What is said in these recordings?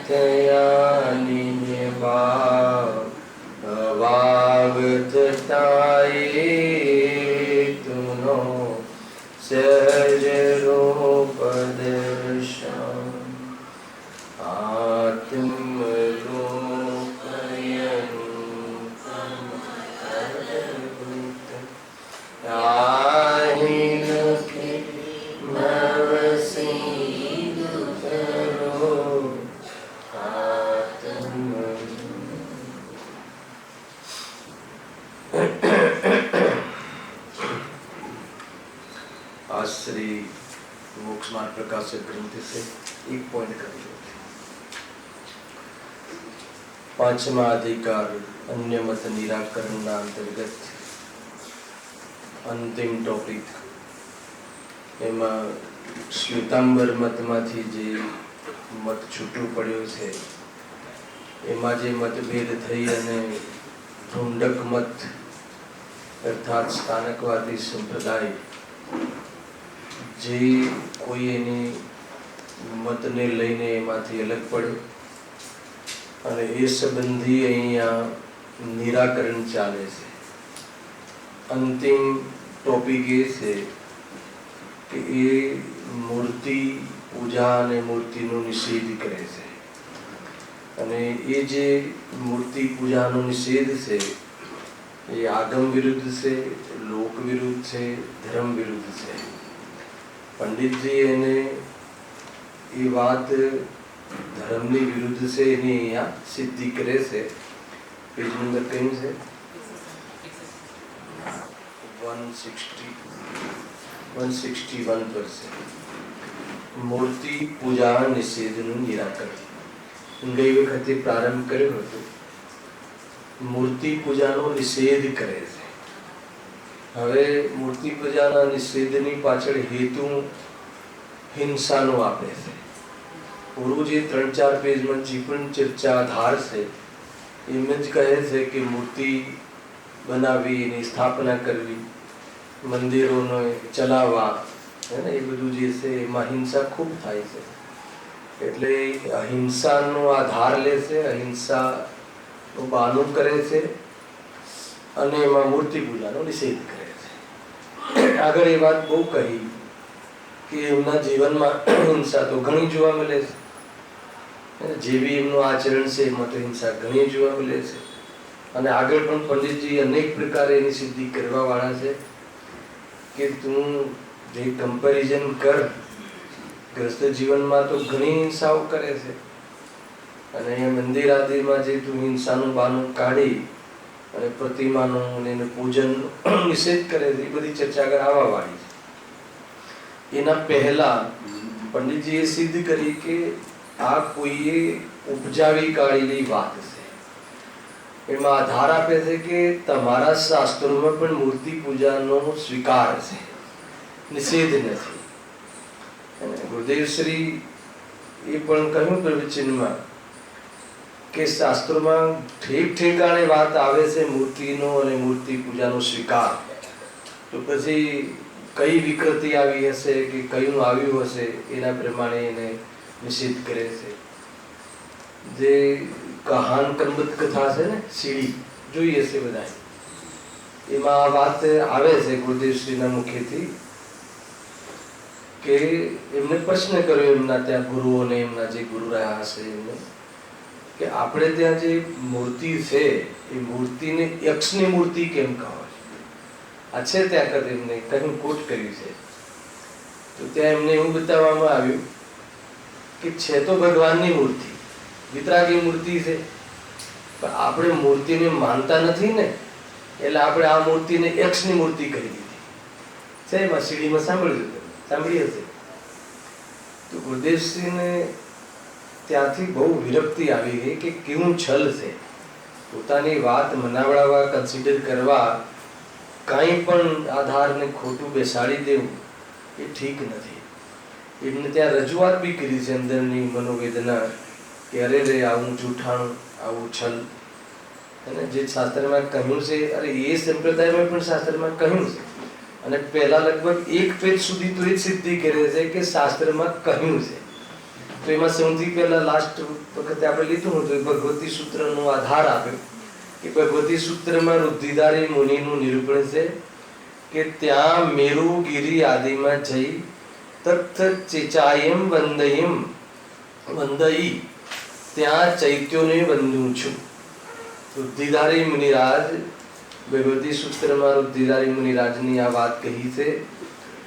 થયા નિને ભાવ થતાએ તુનો સહજ રૂપ દર્શન આત્મ श्री मोक्ष मार्ग प्रकाशक ग्रंथ से एक पॉइंट कर लेते। पांचमा अधिकार अन्य मत निराकरण अंतर्गत अंतिम टॉपिक एमा श्वेतांबर मतमांथी जे मत छूटू पड्यो छे एमा जे मतभेद थई अने ढूंढक मत अर्थात स्थानकवादी संप्रदाय जे कोई एनी मतने लईने एमांथी अलग पड्यो अने ए संबंधी अहींया निराकरण चाले छे। अंतिम टॉपिक ए छे कि ए मूर्ति पूजा अने मूर्तिनो निषेध करे छे अने ए जे मूर्ति पूजानो निषेध छे ए आगम विरुद्ध छे, लोक विरुद्ध छे, धर्म विरुद्ध छे। पंडित जी एने ये बात धर्मनी विरुद्ध से एनी यहाँ सिद्धि करे से। पेज नंबर कहीं से 161 पर से मूर्ति पूजा निषेधનું નિરાકરણ ગઈ વખતે પ્રારંભ કર્યો હતો। મૂર્તિ પૂજાનો નિષેધ કરે છે। હવે મૂર્તિ પૂજાના નિષેધની પાછળ હેતુ હિંસાનો આપે છે। પૂરું જે 3-4 પેજમાં જે પણ ચર્ચા આધાર છે એમ જ કહે છે કે મૂર્તિ બનાવી એની સ્થાપના કરવી, મંદિરોને ચલાવવા है ना, ये બધું જે છે એમાં હિંસા ખૂબ થાય છે। એટલે અહિંસાનો આધાર લે છે, અહિંસાનું બહાનું કરે છે અને એમાં મૂર્તિ પૂજાનો નિષેધ કરે છે। આગળ એ વાત બહુ કહી કે એમના જીવનમાં હિંસા તો ઘણી જોવા મળે છે, જેવી એમનું આચરણ છે એમાં તો હિંસા ઘણી જોવા મળે છે। અને આગળ પણ પંડિતજી અનેક પ્રકારે એની સિદ્ધિ કરવા વાળા છે કે તું જે કમ્પેરિઝન કર ગ્રસ્ત જીવનમાં તો ઘણી હિંસાઓ કરે છે અને મંદિર આદિમાં જે તું હિંસાનું બહાનું કાઢી અને પ્રતિમાનું અને એનું પૂજન નિષેધ કરે છે, એ બધી ચર્ચા આગળ આવવા વાળી છે। એના પહેલા પંડિતજીએ સિદ્ધ કરી કે આ કોઈએ ઉપજાવી કાઢેલી વાત છે। એમાં આધાર આપે છે કે તમારા શાસ્ત્રોમાં પણ મૂર્તિ પૂજાનો સ્વીકાર છે, નિષેધ નથી। ગુરુદેવ શ્રી એ પણ કહ્યું પ્રવચનમાં કે શાસ્ત્રોમાં ઠેક ઠેકાણે વાત આવે છે મૂર્તિનો અને મૂર્તિ પૂજાનો સ્વીકાર, તો પછી કઈ વિકૃતિ આવી હશે કે કયું આવ્યું હશે એના પ્રમાણે એને નિષેધ કરે છે। જે કહાન કંબત કથા છે ને, સીડી જોઈ હશે બધાએ, એમાં આ વાત આવે છે ગુરુદેવ શ્રીના મુખેથી કે એમને પ્રશ્ન કર્યો એમના ત્યાં ગુરુઓને, એમના જે ગુરુ રહ્યા હશે એમને, કે આપણે ત્યાં જે મૂર્તિ છે એ મૂર્તિને યક્ષની મૂર્તિ કેમ કહેવાય? આ છે ત્યાં કદ એમને કહ્યું કોટ કર્યું છે, તો ત્યાં એમને એવું બતાવવામાં આવ્યું કે છે તો ભગવાનની મૂર્તિ, વિતરાગી મૂર્તિ છે, પણ આપણે મૂર્તિને માનતા નથી ને, એટલે આપણે આ મૂર્તિને યક્ષની મૂર્તિ કરી દીધી છે। એમાં સીડીમાં સાંભળી હશે। તો ગુરુદેવશ્રીને ત્યાંથી બહુ વિરક્તિ આવી ગઈ કે કેવું છલ છે, પોતાની વાત મનાવડાવવા, કન્સિડર કરવા, કાંઈ પણ આધારને ખોટું બેસાડી દેવું એ ઠીક નથી। એમને ત્યાં રજૂઆત બી કરી છે અંદરની મનોવેદના કે અરે રે આવું જૂઠાણું, આવું છલ, અને જે શાસ્ત્રમાં કહ્યું છે, અરે એ સંપ્રદાયમાં પણ શાસ્ત્રમાં કહ્યું છે। અને પહેલા લગભગ 1 પેજ સુધી તો એ સિદ્ધિ કરે છે કે શાસ્ત્રમાં કહ્યું છે, તો એમાં સૌથી પહેલા લાસ્ટ વખતે આપણે લીધું હતું ભગવતી સૂત્રનો આધાર આપ્યો કે ભગવતી સૂત્રમાં રુદ્ધિધારી મુનિનું નિરૂપણ છે કે ત્યાં મેરુગીરી આદિમાં જઈ તત્થ ચેચાયમ વંદઈ ત્યાં ચૈત્યોને વંદું છું. રુદ્ધિધારી મુનિરાજ ભગવતી સૂત્રમાં રુદ્ધિધારી મુનિરાજની આ વાત કહી છે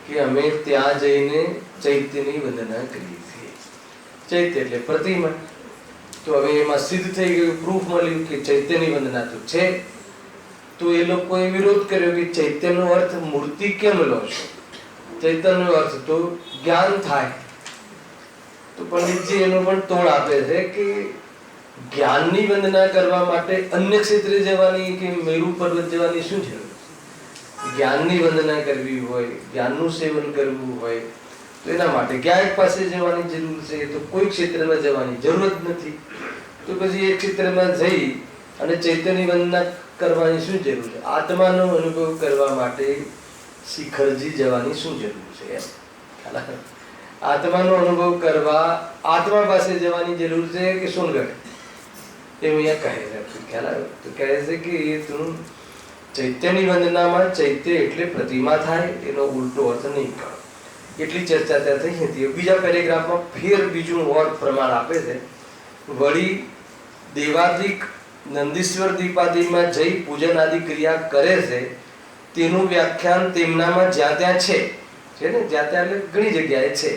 કે અમે ત્યાં જઈને ચૈત્યની વંદના કરીએ છીએ. ચૈત્ય એટલે પ્રતિમા. તો હવે એમાં સિદ્ધ થઈ ગયું, પ્રૂફ મળ્યું કે ચૈત્યની વંદના તો છે. તો એ લોકોએ વિરોધ કર્યો કે ચૈત્યનો અર્થ મૂર્તિ કેમ લો છો? ચૈતન્યનો અર્થ તો જ્ઞાન થાય. તો પંડિતજી એનો પણ તોડ આપે છે કે જ્ઞાનની વંદના કરવા માટે અન્ય ક્ષેત્રે જવાની કે મેરુ પર્વત જવાની શું જરૂર? જ્ઞાનની વંદના કરવી હોય, જ્ઞાનનું સેવન કરવું હોય તો એના માટે ગાયક પાસે જવાની જરૂર છે. તો કોઈ ક્ષેત્રમાં જવાની જરૂર જ નથી. તો પછી એ ક્ષેત્રમાં જઈ અને ચૈતન્ય વંદના કરવાની શું જરૂર છે? આત્માનો અનુભવ કરવા માટે શિખરજી જવાની શું જરૂર છે? આત્માનો અનુભવ કરવા આત્મા પાસે જવાની જરૂર છે કે સોનગઢ? એવું અહીંયા કહે છે. ખ્યાલ આવ્યો? તો કહે છે કે એ તું ચૈત્યની વંદનામાં ચૈત્ય એટલે પ્રતિમા થાય, એનો ઉલટો અર્થ નહીં કરો. એટલી ચર્ચા ત્યાં થઈ હતી. બીજા પેરેગ્રાફમાં ફેર બીજું ઓર પ્રમાણ આપે છે. વળી દેવાદિક નંદીશ્વર દીપાદિમાં જઈ પૂજન આદિ ક્રિયા કરે છે તેનું વ્યાખ્યાન તેમનામાં જ્યાં ત્યાં છે ને, જ્યાં ત્યાં એટલે ઘણી જગ્યાએ છે.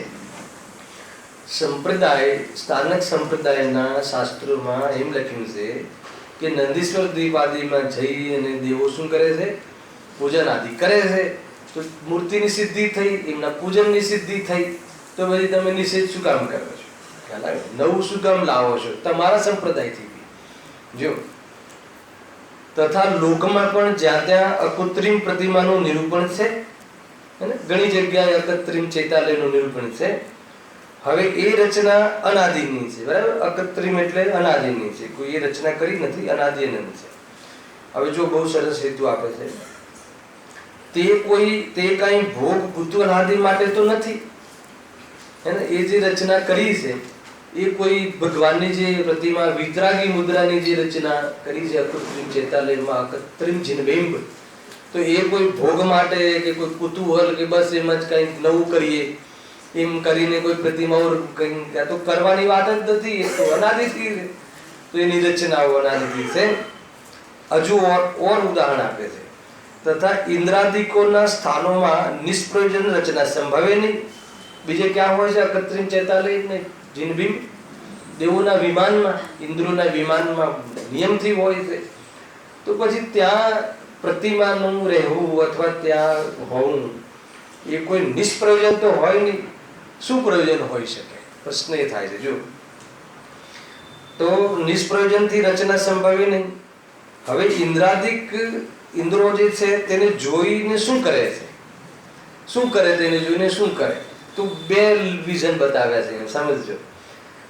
સંપ્રદાય સ્થાનક સંપ્રદાયના શાસ્ત્રોમાં એમ લખ્યું છે કે નંદીશ્વર દીપાદિમાં જઈ અને દેવો શું કરે છે? પૂજન આદિ કરે છે. તો મૂર્તિની સિદ્ધિ થઈ, એમના પૂજનની સિદ્ધિ થઈ. તો પછી તમે નિષેધ શું કામ કરો છો? ખ્યાલ આવે? નવું શું કામ લાવો છો? તમારા સંપ્રદાયથી જો. તથા લોકમાં પણ જ્યાં ત્યાં અકૃત્રિમ પ્રતિમાનું નિરૂપણ છે, ઘણી જગ્યાએ અકૃત્રિમ ચૈતાલયનું નિરૂપણ છે. હવે એ રચના અનાદિની છે, બરાબર? અકૃત્રિમ એટલે અનાદિની છે, કોઈ એ રચના કરી નથી, અનાદિ અનંત છે. હવે જો બહુ સરસ હેતુ આપે છે, તે કઈ ભોગ કુતૂહલાદિ માટે તો નથી. હે ને? એ જે રચના કરી છે એ કોઈ ભગવાનની જે પ્રતિમા વિતરાગી મુદ્રાની જે રચના કરી છે અકૃત્રિમ ચેતાલયમાં, અકૃત્રિમ જિનબિંબ, તો એ કોઈ ભોગ માટે કે કોઈ કુતૂહલ કે બસ એમ જ કંઈક નવું કરીએ એમ કરીને કોઈ પ્રતિમાઓ કંઈ તો કરવાની વાત જ નથી. એ તો અનાદિથી છે. તો એની રચનાઓ અનાદિથી છે. હજુ ઓર ઉદાહરણ આપે છે. તથા ઇન્દ્રાદિકોના સ્થાનોમાં નિષ્પ્રયોજન રચના સંભવે નહીં. બીજે ક્યાં હોય છે અકૃત્રિમ ચેતાલય ને જિનબિંબ? દેવોના વિમાનમાં, ઇન્દ્રોના વિમાનમાં નિયમથી હોય છે. તો પછી ત્યાં પ્રતિમાનું રહેવું અથવા ત્યાં હોવું એ કોઈ નિષ્પ્રયોજન તો હોય નહીં. શું પ્રયોજન હોઈ શકે? પ્રશ્ન એ થાય છે. જો તો નિષ્પ્રયોજનથી રચના સંભવે નહીં. હવે ઇન્દ્રો જે છે તેને જોઈને શું કરે છે? શું કરે? તેને જોઈને શું કરે? તો બે વિઝન બતાવ્યા છે, સમજજો.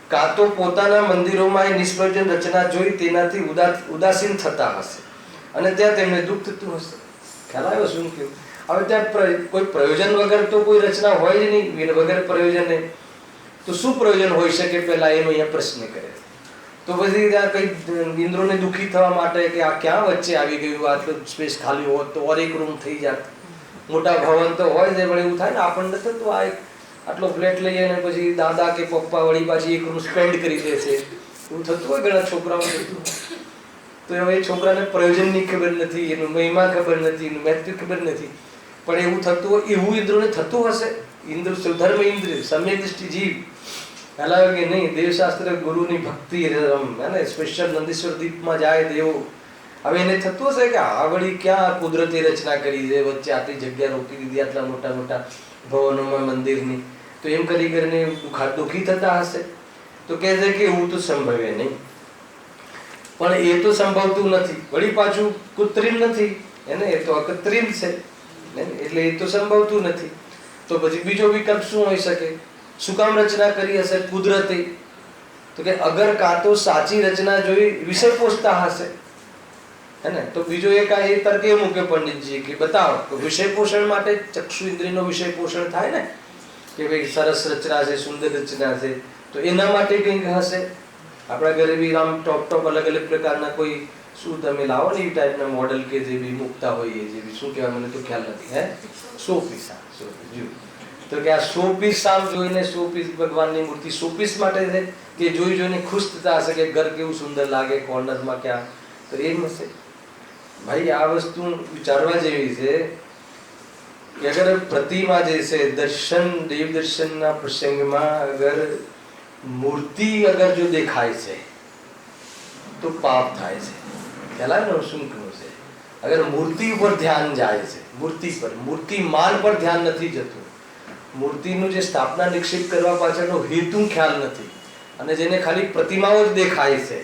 કાં તો પોતાના મંદિરોમાં એ નિષ્પ્રયોજન રચના જોઈ તેનાથી ઉદાસીન થતા હશે અને ત્યાં તેમને દુઃખ થતું હશે. ખ્યાલ આવ્યો શું કહ્યું? હવે ત્યાં કોઈ પ્રયોજન વગર તો કોઈ રચના હોય જ નહીં. વગર પ્રયોજને તો શું પ્રયોજન હોઈ શકે? પહેલા એનો અહીંયા પ્રશ્ન કરે. તો પછી ત્યાં કઈ ઇન્દ્રોને દુઃખી થવા માટે કે આ ક્યાં વચ્ચે આવી ગયું, આટલો સ્પેસ ખાલી હોત તો ઓર એક રૂમ થઈ જાત. મોટા ભવન તો હોય છે, પણ એવું થાય ને આપણને થતું આ આટલો ફ્લેટ લઈએ અને પછી દાદા કે પપ્પા વળી પાછી એક રૂમ સ્પેન્ડ કરી દે છે. એવું થતું હોય ઘણા છોકરાઓ થતું. તો હવે એ છોકરાને પ્રયોજનની ખબર નથી, એનું મહિમા ખબર નથી, એનું મહત્વ ખબર નથી, પણ એવું થતું હોય. એવું ઇન્દ્રોને થતું હશે. ઇન્દ્ર ધર્મ ઇન્દ્ર સમ્યક દ્રષ્ટિ જીવ હલાવે કે નહીં? દેવશાસ્ત્ર ગુરુની ભક્તિ સ્પેશિયલ નંદીશ્વર દીપમાં જાય દેવો. હવે એને થતું હશે કે આ વળી ક્યાં કુદરતી રચના કરી છે, વચ્ચે આટલી જગ્યા રોકી દીધી આટલા મોટા મોટા ભવનોમાં મંદિરની, તો એમ કરી કરીને દુઃખી થતા હશે. તો કહે છે કે એવું તો સંભવે નહીં. પણ એ તો સંભવતું નથી. વળી પાછું કૃત્રિમ નથી, એને એ તો અકૃત્રિમ છે, એટલે એ તો સંભવતું નથી. તો પછી બીજો વિકલ્પ શું હોઈ શકે? શું કામ રચના કરી હશે કુદરતી? તો કે અગર કાં તો સાચી રચના જોઈ વિષય પોષતા હશે, હે ને? તો બીજો એક એ તર્ક એ મૂકે પંડિતજી કે બતાવો તો વિષય પોષણ માટે ચક્ષુ ઇન્દ્રિયનો વિષય પોષણ થાય ને, કે ભાઈ સરસ રચના છે, સુંદર રચના છે, તો એના માટે કંઈક હશે. આપણા ઘરે બી આમ ટોપ અલગ અલગ પ્રકારના કોઈ શું તમે લાવો ને એ ટાઈપના મોડલ કે જે બી મૂકતા હોઈએ, જે બી શું કહેવાય મને તો ખ્યાલ નથી, હે સો પીસ. તો કે આ 100 પીસ આમ જોઈને 100 પીસ ભગવાનની મૂર્તિ 100 પીસ માટે છે કે જોઈને ખુશ થતા હશે કે ઘર કેવું સુંદર લાગે કોર્નરમાં ક્યાં, તો એમ હશે. ભાઈ આ વસ્તુ વિચારવા જેવી છે કે અગર પ્રતિમા જે છે દર્શન દેવ દર્શનના પ્રસંગમાં અગર મૂર્તિ અગર જો દેખાય છે તો પાપ થાય છે. ખ્યાલ ને શું કહું છે? અગર મૂર્તિ ઉપર ધ્યાન જાય છે, મૂર્તિ પર, મૂર્તિમાન પર ધ્યાન નથી જતું, મૂર્તિનું જે સ્થાપના નિક્ષેપ કરવા પાછળનો હેતુ ખ્યાલ નથી, અને જેને ખાલી પ્રતિમાઓ જ દેખાય છે,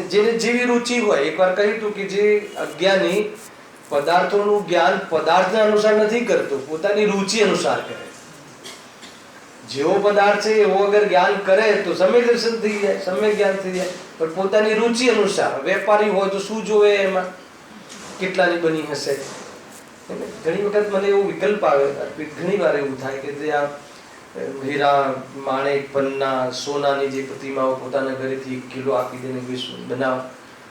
જેને જેવી રુચિ હોય. એકવાર કહ્યું હતું કે જે અજ્ઞાની પદાર્થોનું જ્ઞાન પદાર્થના અનુસાર નથી કરતો, પોતાની રુચિ અનુસાર કરે. જેવો પદાર્થ છે એવો અગર જ્ઞાન કરે તો સમ્યક દર્શન થઈ જાય, સમ્યક જ્ઞાન થઈ જાય. પણ પોતાની રુચિ અનુસાર, વેપારી હોય તો શું જોવે એમાં, કેટલાની બની હશે. ઘણી વખત મને એવો વિકલ્પ આવે, ઘણી વાર એવું થાય કે જે આ હીરા માણેક પન્ના સોનાની જે પ્રતિમાઓ પોતાના ઘરેથી 1 કિલો આપી દઈને બનાવ,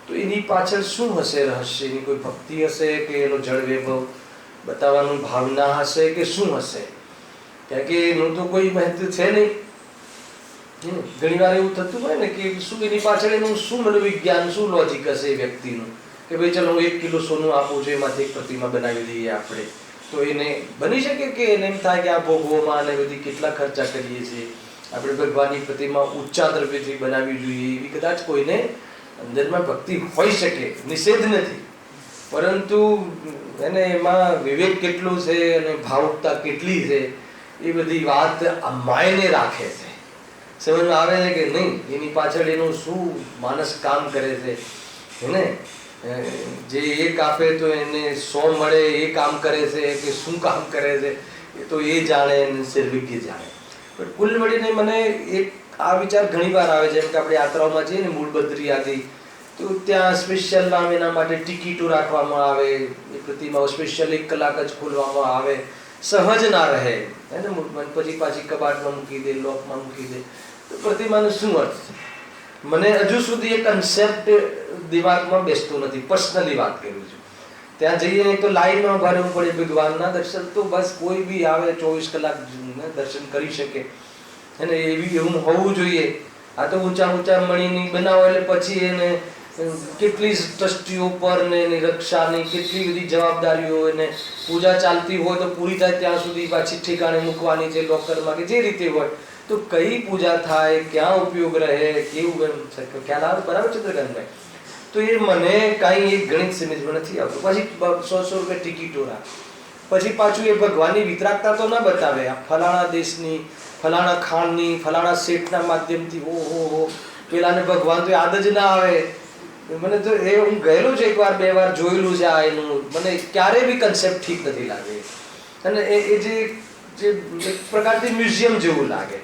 તો એની પાછળ શું હશે રહસ્ય? એની કોઈ ભક્તિ હશે કે એનો જળ વૈભવ બતાવવાનું ભાવના હશે કે શું હશે? કારણ કે એનું તો કોઈ મહત્વ છે નહીં. ઘણી વાર એવું થતું હોય ને કે શું એની પાછળ એનું શું મનોવિજ્ઞાન, શું લોજિક હશે એ વ્યક્તિનું કે ભાઈ ચલો 1 કિલો સોનું આપવું છે, એમાંથી એક પ્રતિમા બનાવી દઈએ આપણે. તો એને બની શકે કે એને એમ થાય કે આ ભોગવોમાં અને બધી કેટલા ખર્ચા કરીએ છીએ, આપણે ભગવાનની પ્રતિમા ઊંચા દ્રવ્યથી બનાવવી જોઈએ, એવી કદાચ કોઈને અંદરમાં ભક્તિ હોઈ શકે, નિષેધ નથી. પરંતુ એને એમાં વિવેક કેટલું છે અને ભાવુકતા કેટલી છે એ બધી વાત માયને રાખે છે. સમજમાં આવે છે કે નહીં? એની પાછળ એનું શું માનસ કામ કરે છે, ને જે એક આપે તો એને 100 મળે એ કામ કરે છે કે શું કામ કરે છે એ તો એ જાણે, સર્વિજ્ઞ જાણે. પણ કુલ મળીને મને એક આ વિચાર ઘણી વાર આવે. જેમ કે આપણે યાત્રાઓમાં જઈએ ને મૂળબદ્રી આદિ, તો ત્યાં સ્પેશિયલ નામ એના માટે ટિકિટો રાખવામાં આવે, એ પ્રતિમાઓ સ્પેશિયલ 1 કલાક જ ખોલવામાં આવે, સહજ ના રહે, હે ને? પછી પાછી કબાટમાં મૂકી દે, લોકમાં મૂકી દે, તો પ્રતિમાનો શું અર્થ છે? મને હજુ સુધી એ કન્સેપ્ટ દિમાગમાં બેસતો નથી. પર્સનલી વાત કરું છું. ત્યાં જઈએ તો લાઈનમાં ઉભા રહેવું પડે ભગવાનના દર્શન, તો બસ કોઈ બી આવે 24 કલાક દર્શન કરી શકે, અને એવું હોવું જોઈએ. આ તો ઊંચા મણીની બનાવો એટલે પછી એને કેટલી ટ્રસ્ટીઓ પર ને એની રક્ષાની કેટલી બધી જવાબદારીઓ, એને પૂજા ચાલતી હોય તો પૂરી થાય ત્યાં સુધી પાછી ઠેકાણે મૂકવાની છે, લોકરમાં કે જે રીતે હોય. તો કઈ પૂજા થાય, ક્યાં ઉપયોગ રહે, કેવું ખ્યાલ આવે? બરાબર ચંદ્રકાંતભાઈ? તો એ મને કાંઈ એક ગણિત સમજમાં નથી આવતું. પછી 100 રૂપિયા ટિકિટો રાખે, પછી પાછું એ ભગવાનની વિતરાગતા તો ના બતાવે, આ ફલાણા દેશની, ફલાણા ખાનની, ફલાણા શેઠના માધ્યમથી, ઓહો પેલાને ભગવાન તો યાદ જ ના આવે. મને તો એ હું ગયેલો છે 1 વાર 2 વાર, જોયેલું છે આ એનું. મને ક્યારેય બી કન્સેપ્ટ ઠીક નથી લાગે. અને એ જે એક પ્રકારથી મ્યુઝિયમ જેવું લાગે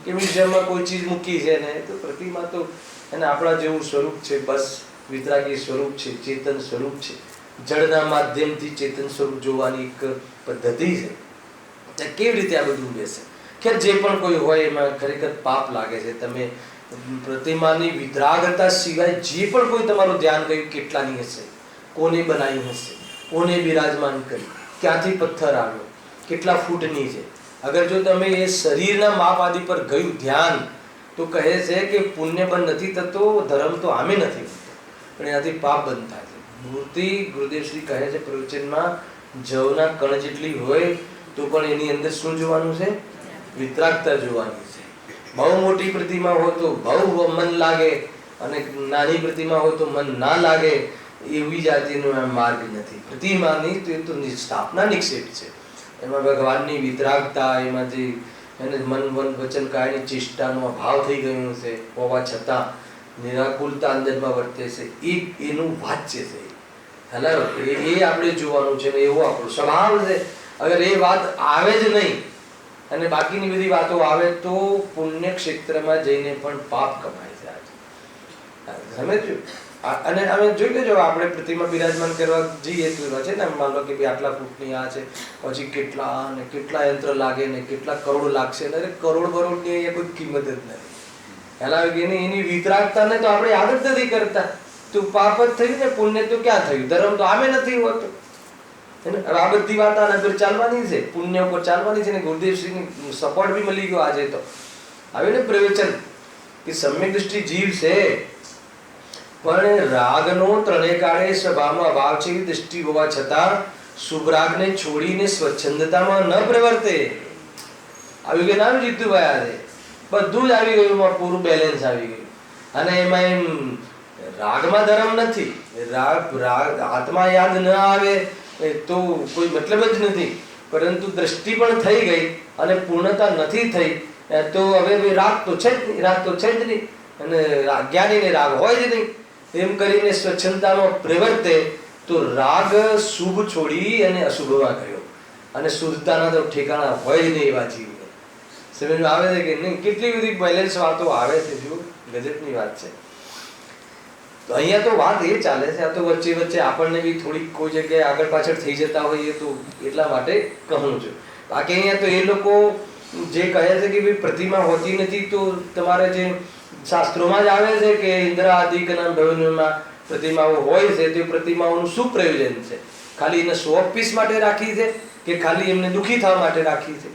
કે મ્યુઝિયમમાં કોઈ ચીજ મૂકી છે ને, તો પ્રતિમા તો એને આપણા જેવું સ્વરૂપ છે, બસ વિતરાગી સ્વરૂપ છે, ચેતન સ્વરૂપ છે. જળના માધ્યમથી ચેતન સ્વરૂપ જોવાની એક પદ્ધતિ છે. કેવી રીતે આ બધું બેસે? ખેર જે પણ કોઈ હોય એમાં ખરેખર પાપ લાગે છે. તમે પ્રતિમાની વિતરાગતા સિવાય જે પણ કોઈ તમારું ધ્યાન ગયું કેટલાની હશે, કોને બનાવી હશે, કોને બિરાજમાન કરી, ક્યાંથી પથ્થર આવ્યો, કેટલા ફૂટની છે. અગર જો તમે એ શરીરના માપ આદિ પર ગયું ધ્યાન, તો કહે છે કે પુણ્ય બંધ નથી થતો, ધર્મ તો આમે નથી થતો, પણ એનાથી પાપ બંધ થાય છે. મૂર્તિ ગુરુદેવશ્રી કહે છે પ્રવચનમાં, જવના કણ જેટલી હોય તો પણ એની અંદર શું જોવાનું છે? વિતરાગતા જોવાની છે. બહુ મોટી પ્રતિમા હોય તો બહુ મન લાગે, અને નાની પ્રતિમા હોય તો મન ના લાગે, એવી જાતિનો આ માર્ગ નથી. પ્રતિમાની તો સ્થાપના નિક્ષેપ છે, એમાં ભગવાનની વિતરાગતા, એમાં જે એને મન વન વચન કાયની ચેષ્ટાનો અભાવ થઈ ગયો છે હોવા છતાં નિરાકુલતા અંદરમાં વર્તે છે, એ એનું વાચ્ય છે. હલારો એ આપણે જોવાનું છે ને, એવો આપણો સ્વભાવ છે. અગર એ વાત આવે જ નહીં અને બાકીની બધી વાતો આવે તો પુણ્ય ક્ષેત્રમાં જઈને પણ પાપ કમાય છે. આજે સમજ્યું? અને અમે જોઈ લેજો, આપણે પ્રતિમા બિરાજમાન કરવા જઈએ તો છે ને, માન લો કે ભાઈ આટલા ફૂટની આ છે, પછી કેટલા ને કેટલા યંત્ર લાગે ને કેટલા કરોડ લાગશે, ને કરોડ કરોડની અહીંયા કોઈ કિંમત જ નથી. એના એની વિતરાગતાને તો આપણે યાદ જ નથી કરતા. તો પાપ જ થયું ને, પુણ્ય તો ક્યાં થયું? ધર્મ તો આમે નથી હોતો. હવે આ બધી વાત આના પર ચાલવાની છે, પુણ્ય ઉપર ચાલવાની છે ને. ગુરુદેવશ્રીની સપોર્ટ બી મળી ગયો આજે. તો હવે ને પ્રવચન કે સમ્યક દ્રષ્ટિ જીવ છે, પણ રાગનો ત્રણેય કાળે સ્વભાવમાં અભાવ છે એવી દ્રષ્ટિ હોવા છતાં શુભ રાગને છોડીને સ્વચ્છંદતામાં ન પ્રવર્તે. આવી ગયું નામ જીતુભાઈ આજે બધું જ આવી ગયું, એમાં પૂરું બેલેન્સ આવી ગયું. અને એમાં એમ રાગમાં ધર્મ નથી, રાગ આત્મા યાદ ન આવે તો કોઈ મતલબ જ નથી. પરંતુ દ્રષ્ટિ પણ થઈ ગઈ અને પૂર્ણતા નથી થઈ, તો હવે રાગ તો છે જ નહીં, રાગ તો છે જ નહીં. અને જ્ઞાનીને રાગ હોય જ નહીં. એમ કરીને સ્વચ્છંદતામાં પ્રવર્તે તો રાગ શુભ છોડી અને અશુભમાં ગયો, અને શુદ્ધતાના તો ઠેકાણા હોય જ નહીં એવા જીવ. સમજમાં આવે છે કે નહીં? કેટલી બધી બેલેન્સ વાતો આવે છે, જો ગજબની વાત છે. તો અહીંયા તો વાત એ ચાલે છે. આ તો વચ્ચે વચ્ચે આપણને બી થોડીક કોઈ જગ્યાએ આગળ પાછળ થઈ જતા હોઈએ તો એટલા માટે કહું છું. બાકી અહીંયા તો એ લોકો જે કહે છે કે ભાઈ પ્રતિમા હોતી નથી, તો તમારે જે શાસ્ત્રોમાં જ આવે છે કે ઇન્દ્ર આદિકના ભવનમાં પ્રતિમાઓ હોય છે, તે પ્રતિમાઓનું શું પ્રયોજન છે? ખાલી એને શો ઓફ પીસ માટે રાખી છે કે ખાલી એમને દુઃખી થવા માટે રાખી છે?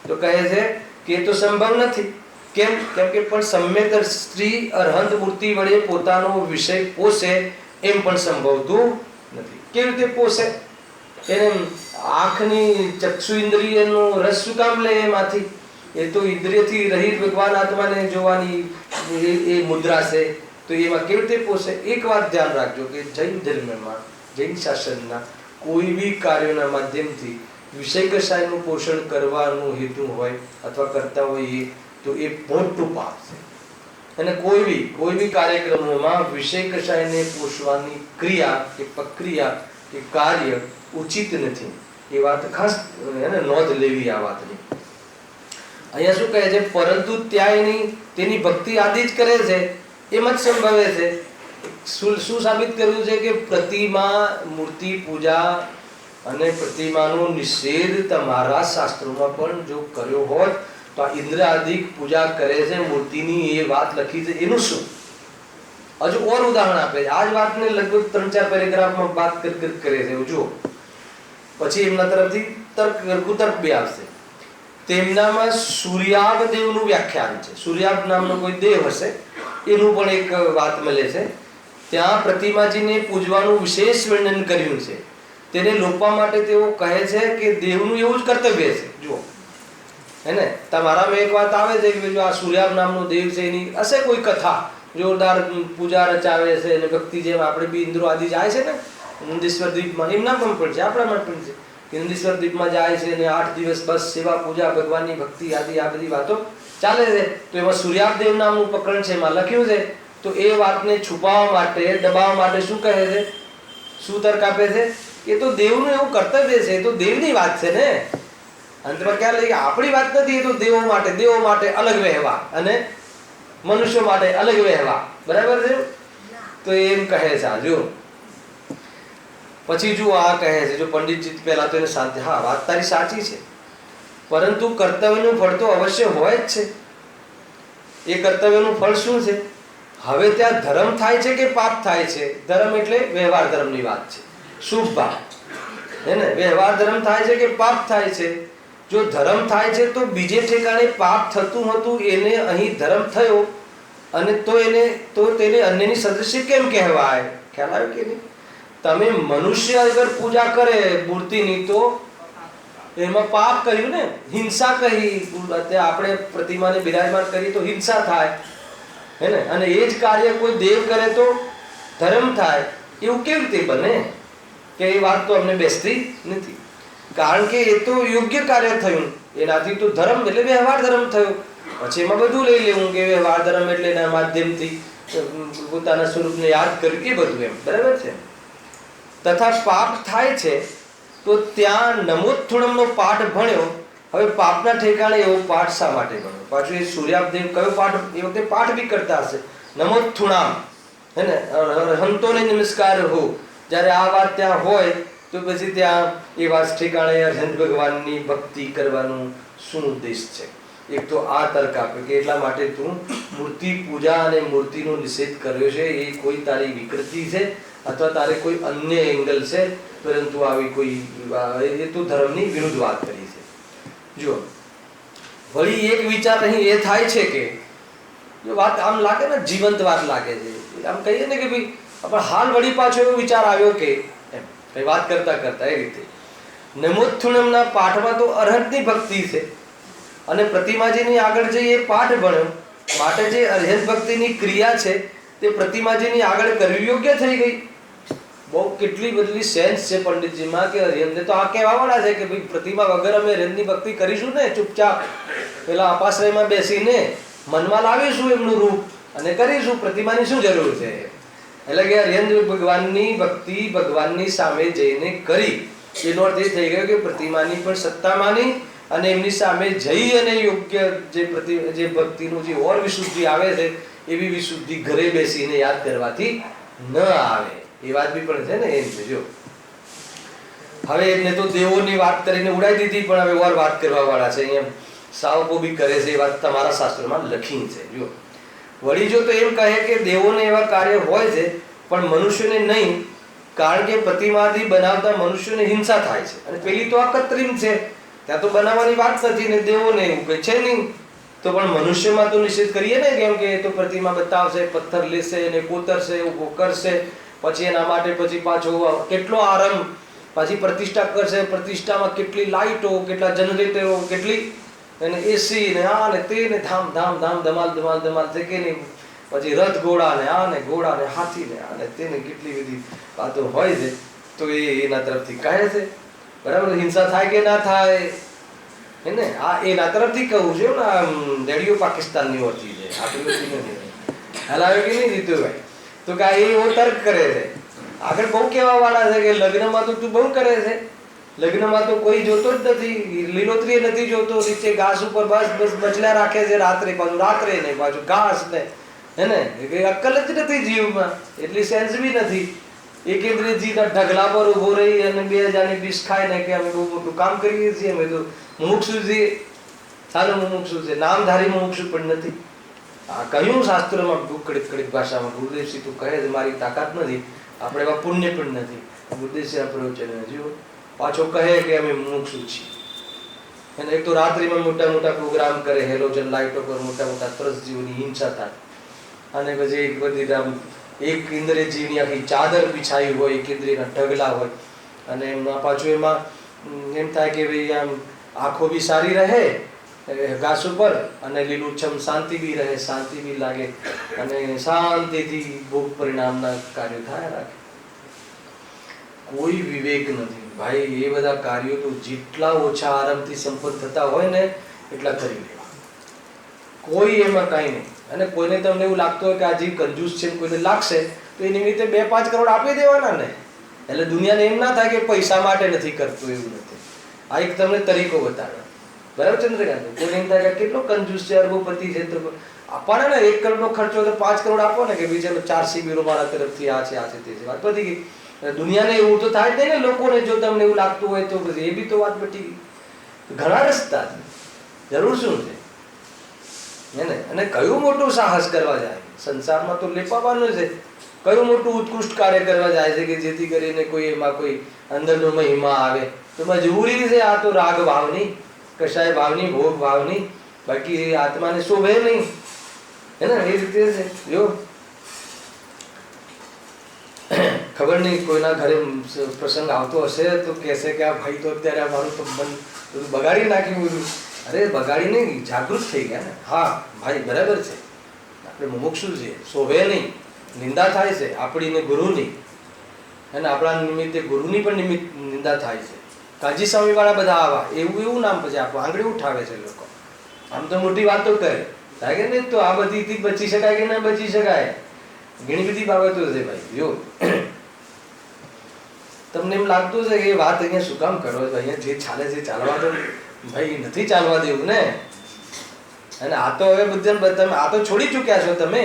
તો કહે છે કે એ તો સંભવ નથી. કેમ? કેમ કે પણ સમ્યક સ્ત્રી અરહંત મૂર્તિ વડે પોતાનો વિષય પોષે એમ પણ સંભવતું નથી. કેવી રીતે પોષે? એને આંખની ચક્ષુ ઇન્દ્રિયનો રસ શું કામ લે એમાંથી? એ તો ઇન્દ્રિયથી રહિત ભગવાન આત્માને જોવાની એ મુદ્રા છે. તો એમાં કેવી રીતે પોષે? એક વાત ધ્યાન રાખજો કે જૈન ધર્મમાં, જૈન શાસનના કોઈ બી કાર્યોના માધ્યમથી વિષય કશાયનું પોષણ કરવાનો હેતુ હોય અથવા કરતા હોઈએ તો એ મોટું પાપ છે. અને કોઈ બી કાર્યક્રમોમાં વિષય કશાયને પોષવાની ક્રિયા કે પ્રક્રિયા કે કાર્ય ઉચિત નથી. એ વાત ખાસ એને નોંધ લેવી આ વાતની. અહીંયા શું કહે છે? પરંતુ ત્યાં તેની ભક્તિ આદિ જ કરે છે, એમ જ સંભવે છે. શું સાબિત કરવું છે? કે પ્રતિમા મૂર્તિ પૂજા અને પ્રતિમાનો નિષેધ તમારા શાસ્ત્રોમાં પણ જો કર્યો હોત તો આ ઇન્દ્ર આદિ પૂજા કરે છે મૂર્તિની, એ વાત લખી છે, એનું શું? હજુ ઓર ઉદાહરણ આપે છે. આ જ વાતને લગભગ 3-4 પેરેગ્રાફમાં વાત કરે છે. જુઓ, પછી એમના તરફથી તર્ક બી આવશે. તેમનામાં સૂર્યાભ દેવનું વ્યાખ્યાન છે. સૂર્યાભ નામનો કોઈ દેવ હશે, એનું પણ એક વાત મળે છે. ત્યાં પ્રતિમાજીને પૂજવાનું વિશેષ વર્ણન કર્યું છે. તેને લોપવા માટે તેઓ કહે છે કે દેવનું એવું જ કર્તવ્ય છે. જુઓ, હે ને? તમારામાં એક વાત આવે છે કે જો આ સૂર્યાભ નામનો દેવ છે, એની હશે કોઈ કથા, જોરદાર પૂજા રચાવે છે અને ભક્તિ, જેમ આપણે બી ઇન્દ્રો આદિ જાય છે ને નંદીશ્વર દ્વીપમાં, એમના પણ છે, આપણામાં પણ છે કે નંદીશ્વર દ્વીપમાં જાય છે અને 8 દિવસ બસ સેવા પૂજા, ભગવાનની ભક્તિ આદિ આ બધી વાતો ચાલે છે. તો એમાં સૂર્યાભ દેવ નામનું પ્રકરણ છે, એમાં લખ્યું છે. તો એ વાતને છુપાવવા માટે, દબાવવા માટે શું કહે છે? શું તર્ક આપે છે? એ તો દેવનું એવું કર્તવ્ય છે, એ તો દેવની વાત છે ને. અંતમાં ખ્યાલ લઈ આપણી વાત નથી. એ તો દેવો માટે અલગ વહેવા અને મનુષ્યો માટે અલગ વહેવા, બરાબર છે? તો એમ કહે છે. જો પછી જુઓ આ કહે છે, જો પંડિતજી પહેલા તો એને શાંતિ, હા વાત તારી સાચી છે, પરંતુ કર્તવ્યનું ફળ તો અવશ્ય હોય જ છે. એ કર્તવ્યનું ફળ શું છે? હવે ત્યાં ધર્મ થાય છે કે પાપ થાય છે? ધર્મ એટલે વ્યવહાર ધર્મની વાત છે, શુભ ભાવ, હે ને? વ્યવહાર ધર્મ થાય છે કે પાપ થાય છે? જો ધર્મ થાય છે તો બીજે ઠેકાણે પાપ થતું હતું, એને અહીં ધર્મ થયો, અને તો તેને અન્યની સદૃશ્ય કેમ કહેવાય? ખ્યાલ આવ્યો કે નહીં? તમે મનુષ્ય અગર પૂજા કરે મૂર્તિની તો એમાં પાપ કહ્યું ને, હિંસા કહી. આપણે પ્રતિમાને બિરાજમાન કરીએ તો હિંસા થાય, હે ને? અને એ જ કાર્ય કોઈ દેવ કરે તો ધર્મ થાય. એવું કેવી રીતે બને? કે એ વાત તો અમને બેસતી નથી. કારણ કે એ તો યોગ્ય કાર્ય થયું, એનાથી તો ધર્મ એટલે વ્યવહાર ધર્મ થયો. પછી એમાં બધું લઈ લેવું કે વ્યવહાર ધર્મ એટલે એના માધ્યમથી પોતાના સ્વરૂપને યાદ કર્યું, એ બધું એમ, બરાબર છે? તથા પાપ થાય છે તો ત્યાં નમોત્થુણમનો પાઠ ભણ્યો. હવે પાપના ઠેકાણે એવો પાઠ શા માટે ભણ્યો? પાછું એ સૂર્યાભદેવ કયો પાઠ? એ વખતે પાઠ બી કરતા હશે. નમોત્થુણામ, હે ને, હંતોને નમસ્કાર હો. જ્યારે આ વાત ત્યાં હોય તો પછી ત્યાં એ વાત ઠેકાણે અરહંત ભગવાનની ભક્તિ કરવાનું શું ઉદ્દેશ છે? એક તો આ તર્ક આપે કે એટલા માટે તું મૂર્તિ પૂજા અને મૂર્તિનો નિષેધ કર્યો છે એ કોઈ તારી વિકૃતિ છે અથવા તારે કોઈ અન્ય એંગલ છે, પરંતુ આવી કોઈ એ તો ધર્મની વિરુદ્ધ વાત કરી છે. જો વળી એક વિચાર અહીં એ થાય છે કે જો વાત આમ લાગે ને જીવંત વાત લાગે છે, આમ કહીએ ને કે ભાઈ પણ હાલ વળી પાછો એવો વિચાર આવ્યો કે એમ કઈ વાત કરતા કરતા એ રીતે નમોત્થુણમના પાઠમાં તો અરહંતની ભક્તિ છે અને પ્રતિમાજીની આગળ જઈ એ પાઠ ભણ્યો માટે જે અરહંત ભક્તિની ક્રિયા છે તે પ્રતિમાજીની આગળ કરવી યોગ્ય થઈ ગઈ. બહુ કેટલી બધી સેન્સ છે પંડિતજીમાં કે અરહંતને તો આ કહેવા વાળા છે કે ભાઈ પ્રતિમા વગર અમે અરહંતની ભક્તિ કરીશું ને, ચૂપચાપ પેલા અપાશ્રયમાં બેસીને મનમાં લાવીશું એમનું રૂપ અને કરીશું, પ્રતિમાની શું જરૂર છે? એટલે કે અરહંત ભગવાનની ભક્તિ ભગવાનની સામે જઈને કરી એનો અર્થ એ થઈ ગયો કે પ્રતિમાની પણ સત્તા માની અને એમની સામે જઈ અને યોગ્ય જે ભક્તિનું જે ઓર વિશુદ્ધિ આવે છે એવી વિશુદ્ધિ ઘરે બેસીને યાદ કરવાથી ન આવે. એ વાત બી પણ છે ને એમ છે. જો હવે એમને તો દેવોની વાત કરીને ઉડાઈ દીધી, પણ હવે ઓર વાત કરવા વાળા છે અહીંયા સાવકો બી કરે છે, એ વાત તમારા શાસ્ત્રોમાં લખી છે. જો વળી જો તો એમ કહે કે દેવોને એવા કાર્ય હોય છે પણ મનુષ્યને નહીં, કારણ કે પ્રતિમાથી બનાવતા મનુષ્યોને હિંસા થાય છે અને પેલી તો આ કૃત્રિમ છે, ત્યાં તો બનાવવાની વાત નથી ને દેવોને એવું કઈ છે નહીં. તો પણ મનુષ્યમાં તો નિષેધ કરીએ ને, કેમ કે તો પ્રતિમા બતાવશે, પથ્થર લેશે ને કોતરશે, એવું કરશે, પછી એના માટે પછી પાછો કેટલો આરંભ, પછી પ્રતિષ્ઠા કરશે, પ્રતિષ્ઠામાં કેટલી લાઈટો, કેટલા જનરેટરો, કેટલી અને એસી ને આ ને તે ને ધામ ધામ ધામ ધમાલ ધમાલ ધમાલ છે કે નહીં, પછી રથ ઘોડા ને આ ને ઘોડા ને હાથી ને આ ને તેને કેટલી બધી વાતો હોય છે. તો એ એના તરફથી કહે છે, બરાબર? હિંસા થાય કે ના થાય હે ને, આ એના તરફથી કહું છું ને. રેડિયો પાકિસ્તાનની ઓરથી છે, આપણી હલાવે કે નહીં જીતુભાઈ? તો કે એવો તર્ક કરે છે. આગળ બહુ કહેવા વાળા છે કે લગ્નમાં તો તું બહુ કરે છે, લગ્નમાં તો કોઈ જોતો જ નથી, લીલોતરી નથી જોતો, નીચે ઘાસ ઉપર બસ બસ બચલા રાખે છે, રાત્રે પાછું રાત્રે ને પાછું ઘાસ ને, હે ને, અક્કલ જ નથી જીવમાં, એટલી સેન્સ બી નથી. એકેન્દ્રજીના ઢગલા પર ઉભો રહી અને 2000 બીસ ખાય ને કે અમે બહુ મોટું કામ કરીએ છીએ, અમે તો મુમુક્ષુ છીએ, સારું મુમુક્ષુ છે, નામધારી મુમુક્ષુ પણ નથી. આ કયું શાસ્ત્રોમાં કડિત કડિત ભાષામાં ગુરુદેવસિંહ તો કહે છે મારી તાકાત નથી, આપણે એવા પુણ્ય પણ નથી. ગુરુદેવસિંહ પ્રવચન હજુ પાછો કહે કે અમે મુમુક્ષુ છીએ. અને એક તો રાત્રિમાં મોટા મોટા પ્રોગ્રામ કરે, હેલોજન લાઇટો પર મોટા મોટા ત્રસજીવોની હિંસા થાય, અને પછી એક બધી એક ઇન્દ્રિયજીવની આખી ચાદર બિછાઈ હોય, એક ઇન્દ્રિયના ઢગલા હોય, અને એમાં પાછું એમાં એમ થાય કે ભાઈ આમ આંખો બી સારી રહે ઘાસ ઉપર અને લીલુંછમ શાંતિ બી રહે, શાંતિ બી લાગે અને શાંતિથી ભોગ પરિણામના કાર્યો થયા રાખે. કોઈ વિવેક નથી ભાઈ. એ બધા કાર્યો તો જેટલા ઓછા આરામથી સંપન્ન થતા હોય ને એટલા કરી લેવા, કોઈ એમાં કાંઈ નહીં. અને કોઈને તમને એવું લાગતું હોય કે આ જીવ કંજૂસ છે, કોઈને લાગશે તો એ નિમિત્તે 2-5 કરોડ આપી દેવાના ને. એટલે દુનિયાને એમ ના થાય કે પૈસા માટે નથી કરતું, એવું નથી. આ એક તમને તરીકો બતાવ્યો, બરાબર ચંદ્રકાંત? કોઈને એમ થાય કે કેટલો કંજૂસ છે, અરબોપતિ છે, તો આપવાના ને 1 કરોડનો ખર્ચો તો 5 કરોડ આપો ને કે બીજા 4 શિબિરો મારા તરફથી આ છે તે છે, વાત પતી ગઈ. દુનિયાને એવું તો થાય જ નહીં ને લોકોને, જો તમને એવું લાગતું હોય તો પછી એ બી તો વાત પતી ગઈ. ઘણા રસ્તા છે, જરૂર શું છે એને. અને કયું મોટું સાહસ કરવા જાય સંસારમાં તો લેપાવાનું છે, કયું મોટું ઉત્કૃષ્ટ કાર્ય કરવા જાય છે કે જેથી કરીને કોઈ એમાં કોઈ અંદરનો મહિમા આવે. તો મજબૂરી છે, આ તો રાગ ભાવની, કશાય ભાવની, ભોગ ભાવની, બાકી આત્માને શોભે નહીં, હે ને. એ રીતે છે. જો ખબર નહીં કોઈના ઘરે પ્રસંગ આવતો હશે તો કહેશે કે આ ભાઈ તો અત્યારે અમારું તો મન બગાડી નાખ્યું બધું. અરે બગાડી નહીં, જાગૃત થઈ ગયા ને. હા ભાઈ બરાબર છે, આપણે મુમુક્ષુ છીએ, શોભે નહીં, નિંદા થાય છે આપણી ને ગુરુની, અને આપણા નિમિત્તે ગુરુની પણ નિંદા થાય છે. કાજી સ્વામી વાળા બધા આવા એવું નામ પછી આપો આંગળી ઉઠાવે છે લોકો. આમ તો મોટી વાતો કરે થાય કે નહીં, તો આ બધીથી બચી શકાય કે ના બચી શકાય, ઘણી બધી બાબતો છે ભાઈ. જો તમને એમ લાગતું છે કે એ વાત અહીંયા શું કામ કરો છો, અહીંયા જે ચાલે છે ચાલવા દો ભાઈ, નથી ચાલવા દેવું ને. અને આ તો હવે બધા તમે આ તો છોડી ચૂક્યા છો તમે,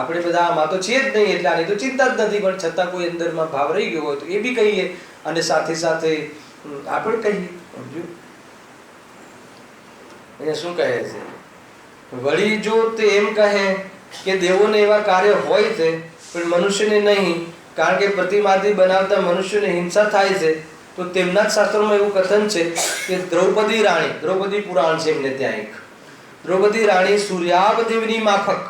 આપણે બધા આમાં તો છીએ જ નહીં એટલે આની તો ચિંતા જ નથી, પણ છતાં કોઈ અંદરમાં ભાવ રહી ગયો હોય તો એ બી કહીએ અને સાથે સાથે આપણે કહીએ. સમજો એને શું કહે છે? વળી જો તે એમ કહે કે દેવોને એવા કાર્ય હોય છે પણ મનુષ્યને નહીં, કારણ કે પ્રતિમાથી બનાવતા મનુષ્યને હિંસા થાય છે, તો તેમના જ શાસ્ત્રોમાં એવું કથન છે કે દ્રૌપદી રાણી, દ્રૌપદી પુરાણ છે એમને ત્યાં એક, દ્રૌપદી રાણી સૂર્યાભદેવની માફક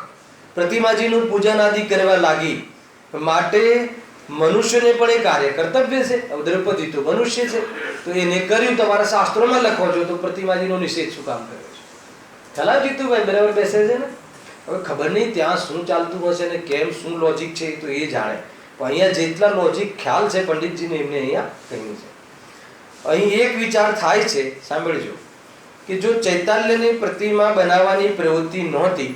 પ્રતિમાજીનું પૂજન આદિ કરવા લાગી, માટે મનુષ્યને પણ એ કાર્ય કર્તવ્ય છે. દ્રૌપદી તો મનુષ્ય છે તો એને કર્યું, તમારા શાસ્ત્રોમાં લખો છો તો પ્રતિમાજીનો નિષેધ શું કામ કર્યો છે? ખ્યાલ જીતુભાઈ બરાબર બેસે છે ને? હવે ખબર નહીં ત્યાં શું ચાલતું હશે ને કેમ શું લોજિક છે તો એ જાણે, પણ અહીંયા જેટલા લોજિક ખ્યાલ છે પંડિતજીને એમને અહીંયા કહ્યું છે. અહીં એક વિચાર થાય છે, સાંભળજો, કે જો ચૈતાલ્યની પ્રતિમા બનાવવાની પ્રવૃત્તિ નહોતી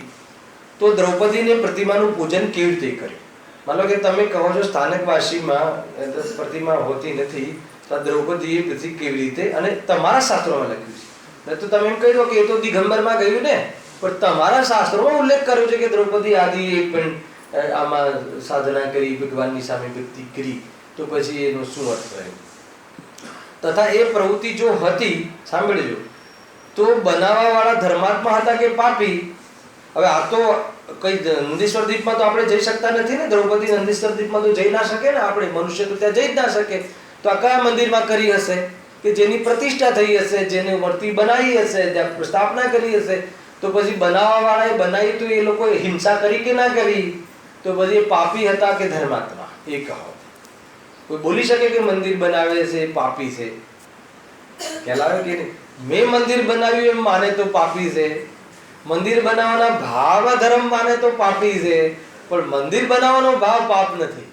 તો દ્રૌપદીને પ્રતિમાનું પૂજન કેવી રીતે કર્યું? માનો કે તમે કહો છો સ્થાનકવાસીમાં પ્રતિમા હોતી નથી તો દ્રૌપદીએ પછી કેવી રીતે, અને તમારા શાસ્ત્રોમાં લખ્યું છે, તો તમે એમ કહી દો કે એ તો દિગંબરમાં ગયું ને, પણ તમારા શાસ્ત્રોમાં ઉલ્લેખ કર્યો છે કે દ્રૌપદી આદિ પણ આમાં સાધના કરી, ભગવાનની સામે ભક્તિ કરી, તો પછી એનો શું અર્થ થયો? તથા એ પ્રવૃત્તિ જો હતી, સાંભળજો, તો બનાવવા વાળા ધર્માત્મા હતા કે પાપી? હવે આ તો કઈ નંદીશ્વર દીપમાં તો આપણે જઈ શકતા નથી ને, દ્રૌપદી નંદીશ્વર દીપમાં તો જઈ ના શકે ને, આપણે મનુષ્ય તો ત્યાં જઈ જ ના શકે, તો આ કયા મંદિરમાં કરી હશે કે જેની પ્રતિષ્ઠા થઈ હશે, જેને મૂર્તિ બનાવી હશે, ત્યાં સ્થાપના કરી હશે, તો પછી બનાવવા વાળાએ બનાવી તો એ લોકોએ હિંસા કરી કે ના કરી? તો પછી પાપી હતા કે ધર્માત્મા? એ કહો. કોઈ બોલી શકે કે મંદિર બનાવે છે પાપી છે? કહેલાવે કે મેં મંદિર બનાવ્યું એમ માને તો પાપી છે, મંદિર બનાવવાના ભાવ ધર્મ માને તો પાપી છે, પણ મંદિર બનાવવાનો ભાવ પાપ નથી.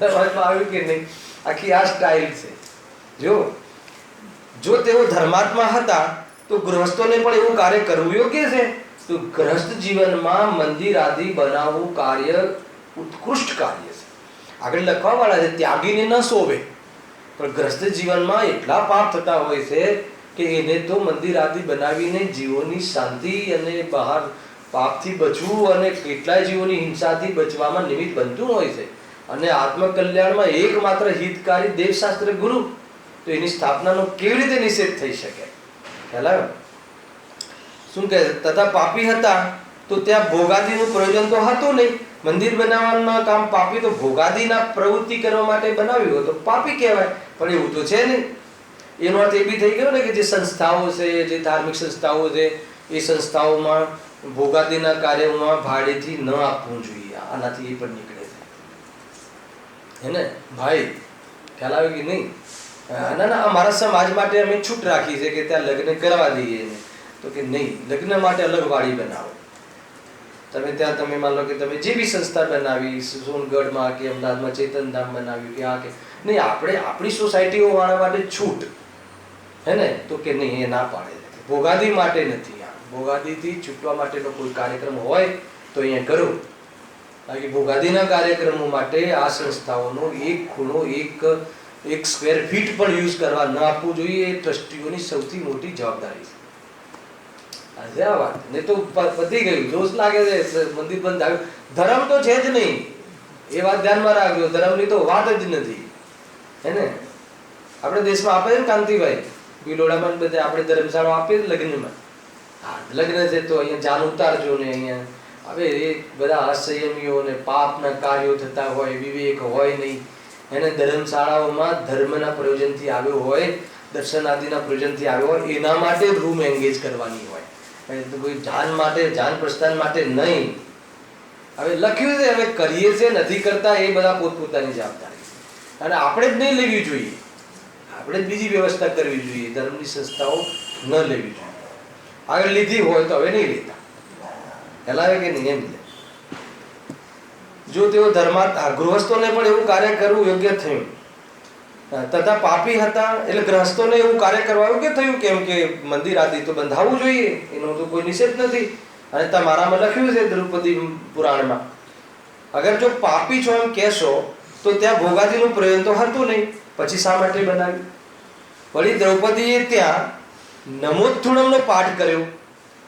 આવ્યું કે નહીં? આખી આ સ્ટાઇલ છે. જો તેઓ ધર્માત્મા હતા તો ગૃહસ્થોને પણ એવું કાર્ય કરવું યોગ્ય છે. તો ગૃહસ્થ જીવનમાં મંદિર આદિ બનાવવું કાર્ય ઉત્કૃષ્ટ કાર્ય છે. આગળ લખવા વાળા છે ત્યાગીને ન શોભે, પણ ગ્રસ્ત જીવનમાં એટલા પાપ થતા હોય છે કે એને તો મંદિર આદિ બનાવીને જીવોની શાંતિ અને બહાર પાપથી બચવું અને કેટલાય જીવોની હિંસાથી બચવામાં નિમિત્ત બનતું હોય છે. અને આત્મકલ્યાણમાં એકમાત્ર હિતકારી દેવશાસ્ત્ર ગુરુ, તો એની સ્થાપનાનો કેવી રીતે નિષેધ થઈ શકે? ખ્યાલ શું કહે? તથા પાપી હતા તો ત્યાં ભોગાદીનું પ્રયોજન તો હતું નહીં. મંદિર બનાવવાનું કામ પાપી તો ભોગાદીના પ્રવૃત્તિ કરવા માટે બનાવ્યું હોય તો પાપી કહેવાય, પણ એવું તો છે નહીં. એનો અર્થ એ બી થઈ ગયો ને કે જે સંસ્થાઓ છે, જે ધાર્મિક સંસ્થાઓ છે, એ સંસ્થાઓમાં ભોગાદીના કાર્યોમાં ભાડેથી ન આપવું જોઈએ. આનાથી એ પણ નીકળે છે, હે ને ભાઈ? ખ્યાલ આવે કે નહીં? ના ના, અમારા સમાજ માટે અમે છૂટ રાખી છે કે ત્યાં લગ્ન કરવા દઈએ ને, તો કે નહીં, લગ્ન માટે અલગ વાડી બનાવો. તમે ત્યાં તમે માન લો કે તમે જે બી સંસ્થા બનાવી, સોનગઢમાં કે અમદાવાદમાં ચેતનધામ બનાવ્યું કે આ કે નહીં, આપણે આપણી સોસાયટીઓ વાળા માટે છૂટ, હે ને? તો કે નહીં, એ ના પાડે. ભોગાદી માટે નથી. આ ભોગાદીથી છૂટવા માટેનો કોઈ કાર્યક્રમ હોય તો અહીંયા કરો. બાકી ભોગાદીના કાર્યક્રમો માટે આ સંસ્થાઓનો એક ખૂણો, એક સ્ક્વેર ફીટ પણ યુઝ કરવા ન આપવું જોઈએ. એ ટ્રસ્ટીઓની સૌથી મોટી જવાબદારી છે. આજે આ વાત ને તો પતી ગયું. જોશ લાગે છે મંદિર બંધ આવ્યું, ધર્મ તો છે જ નહીં, એ વાત ધ્યાનમાં રાખજો. ધર્મની તો વાત જ નથી, હે ને? આપણે દેશમાં આપે છે ને કાંતિભાઈ, બિલોડામાં બધે આપણે ધર્મશાળા આપીએ લગ્નમાં. હા, લગ્ન છે તો અહીંયા જાન ઉતારજો ને અહીંયા. હવે એ બધા અસંયમીઓ ને પાપના કાર્યો થતા હોય, વિવેક હોય નહીં, એને ધર્મશાળાઓમાં ધર્મના પ્રયોજનથી આવ્યો હોય, દર્શન આદિના પ્રયોજનથી આવ્યો હોય, એના માટે રૂમ એંગેજ કરવાની હોય, કોઈ જાન માટે, જાન પ્રસ્થાન માટે નહીં. હવે લખ્યું છે, હવે કરીએ છે નથી કરતા એ બધા પોતપોતાની જવાબદારી છે, અને આપણે જ નહીં લેવી જોઈએ. આપણે જ બીજી વ્યવસ્થા કરવી જોઈએ. ધર્મની સંસ્થાઓ ન લેવી જોઈએ. આગળ લીધી હોય તો હવે નહીં લેતા. હેલાવે કે નહીં એમ લે. જો તેઓ ગૃહસ્થોને પણ એવું કાર્ય કરવું યોગ્ય થયું, તથા પાપી હતા એટલે ગ્રહસ્થોને એવું કાર્ય કરવા યોગ્ય થયું, કેમ કે મંદિર આદિ તો બંધાવવું જોઈએ, એનો તો કોઈ નિષેધ નથી. અને તમારામાં લખ્યું છે દ્રૌપદી પુરાણમાં, અગર જો પાપી છો એમ કહેશો તો ત્યાં ભોગાદીનું પ્રયોજન તો હતું નહીં, પછી શા માટે બનાવ્યું? વળી દ્રૌપદીએ ત્યાં નમોત્થુણમનો પાઠ કર્યો,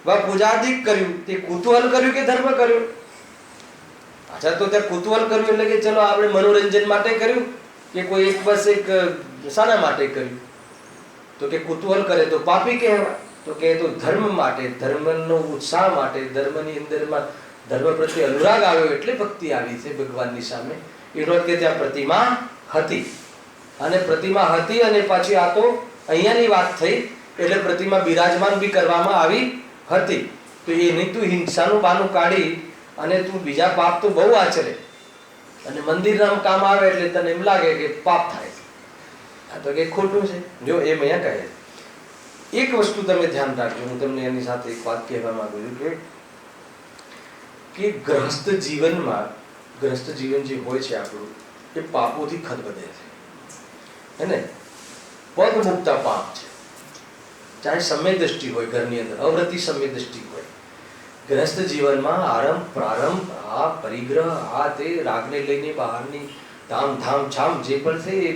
વા પૂજાદિક કર્યું, તે કુતૂહલ કર્યું કે ધર્મ કર્યું? પાછા તો ત્યાં કુતૂહલ કર્યું એટલે કે ચલો આપણે મનોરંજન માટે કર્યું કે કોઈ એક બસ એક શાના માટે કર્યું, તો કે કુતૂહલ કરે તો પાપી કહેવાય. તો કે તો ધર્મ માટે, ધર્મનો ઉત્સાહ માટે, ધર્મની અંદરમાં ધર્મ પ્રત્યે અનુરાગ આવ્યો એટલે ભક્તિ આવી છે ભગવાનની સામે. એનો કે ત્યાં પ્રતિમા હતી, અને પ્રતિમા હતી અને પાછી આ તો અહીંયાની વાત થઈ એટલે પ્રતિમા બિરાજમાન બી કરવામાં આવી હતી. તો એની તું હિંસાનું બાનું કાઢી અને તું બીજા પાપ તો બહુ આચરે અને મંદિરના કામ આવે એટલે તને એમ લાગે કે પાપ થાય છે. આ તો કે ખોટું છે. જો એમ અહીંયા કહે એક વસ્તુ તમે ધ્યાન રાખજો, હું તમને એની સાથે એક વાત કહેવા માંગુ છું કે ગ્રહસ્થ જીવનમાં, ગ્રહસ્થ જીવન જે હોય છે આપણું એ પાપોથી ખદબદે છે, હે ને. પગ મુકતા પાપ છે, ચાહે સમ્ય દ્રષ્ટિ હોય ઘરની અંદર, અવ્રતિ સમ્ય દ્રષ્ટિ હોય. ગ્રહસ્થ જીવનમાં આરંભ પ્રારંભ, આ પરિગ્રહ, આ તે રાગને લઈને બહારની ધામ ધામ છામ જે પણ છે એ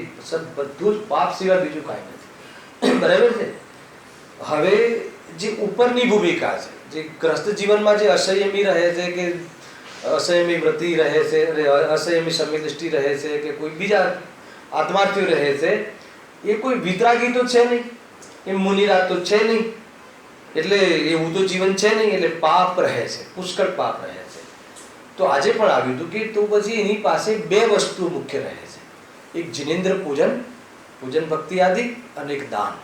બધું જ પાપ સિવાય બીજું કાંઈ નથી. બરાબર છે. હવે જે ઉપરની ભૂમિકા છે, જે ગ્રસ્ત જીવનમાં જે અસંયમી રહે છે કે અસંયમી વ્રતિ રહે છે, અસંયમી સમ્ય દ્રષ્ટિ રહે છે કે કોઈ બીજા આત્માર્થીઓ રહે છે, એ કોઈ વિતરાગી તો છે નહીં, એ મુનિરાત તો છે નહીં, એટલે એવું તો જીવન છે નહીં, એટલે પાપ રહે છે, પુષ્કળ પાપ રહે છે. તો આજે પણ આવ્યું હતું કે તો પછી એની પાસે બે વસ્તુ મુખ્ય રહે છે, એક જિનેન્દ્ર પૂજન, પૂજન ભક્તિ આદિ, અને એક દાન.